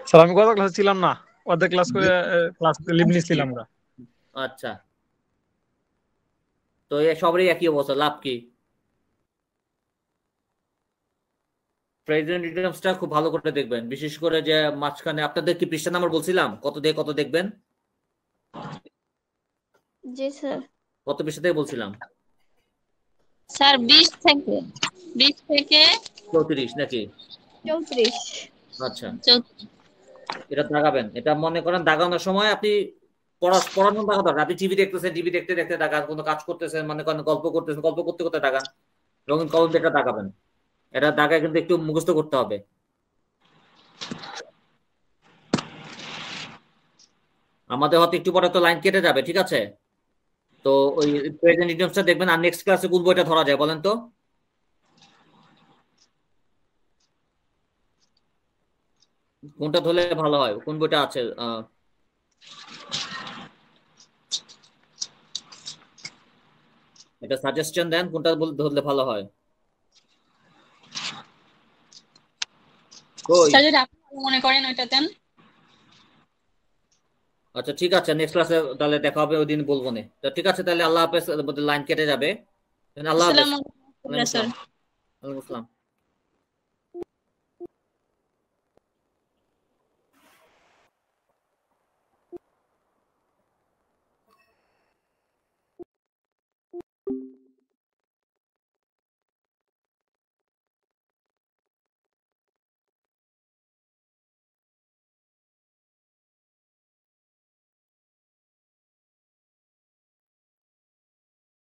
স্যার আমি গত ক্লাসে ছিলাম না, অর্ধেক ক্লাস করে ক্লাস লিভ নিছিলাম না। আচ্ছা, তো সবারই একই অবস্থা, লাভ কি? প্রেজেন্ট ইডিয়মসটা খুব ভালো করে দেখবেন, বিশেষ করে যে মাঝখানে আপনাদের কি পৃষ্ঠা নাম্বার বলছিলাম কত দিয়ে কত দেখবেন? জি স্যার। কত পৃষ্ঠা থেকে বলছিলাম? স্যার 20 থেকে 34 নাকি? 34। আচ্ছা, এটা দাগাবেন। এটা মনে করেন দাগানোর সময় আপনি পড়ানোর দাগা দরকার। আপনি টিভি দেখতেছেন, টিভি দেখতে দেখতে দাগান, কোনো কাজ করতেছেন, মনে করেন গল্প করতেছেন, গল্প করতে করতে দাগান, রঙিন কলম দিয়ে এটা দাগাবেন। এটা দাগায় কিন্তু একটু মুখস্থ করতে হবে। আমাদের হয়তো একটু পরে তো লাইন কেটে যাবে, ঠিক আছে? তো ওই প্রেজেন্ট ইডিয়মসটা দেখবেন। আর নেক্সট ক্লাসে কোন বইটা ধরা যায় বলেন তো? কোনটা ধরলে ভালো হয়? কোন বইটা আছে? এটা সাজেশন দেন, কোনটা ধরলে ভালো হয়? স্যার যদি আপনি মনে করেন ওইটা দেন। আচ্ছা ঠিক আছে, নেক্সট ক্লাসে তাহলে দেখা হবে, ওই দিন বলবো না। তো ঠিক আছে তাহলে, আল্লাহ হাফেজ। লাইন কেটে যাবে। আল্লাহ হাফেজ। আসসালামু আলাইকুম স্যার। ওয়ালাইকুম আসসালাম।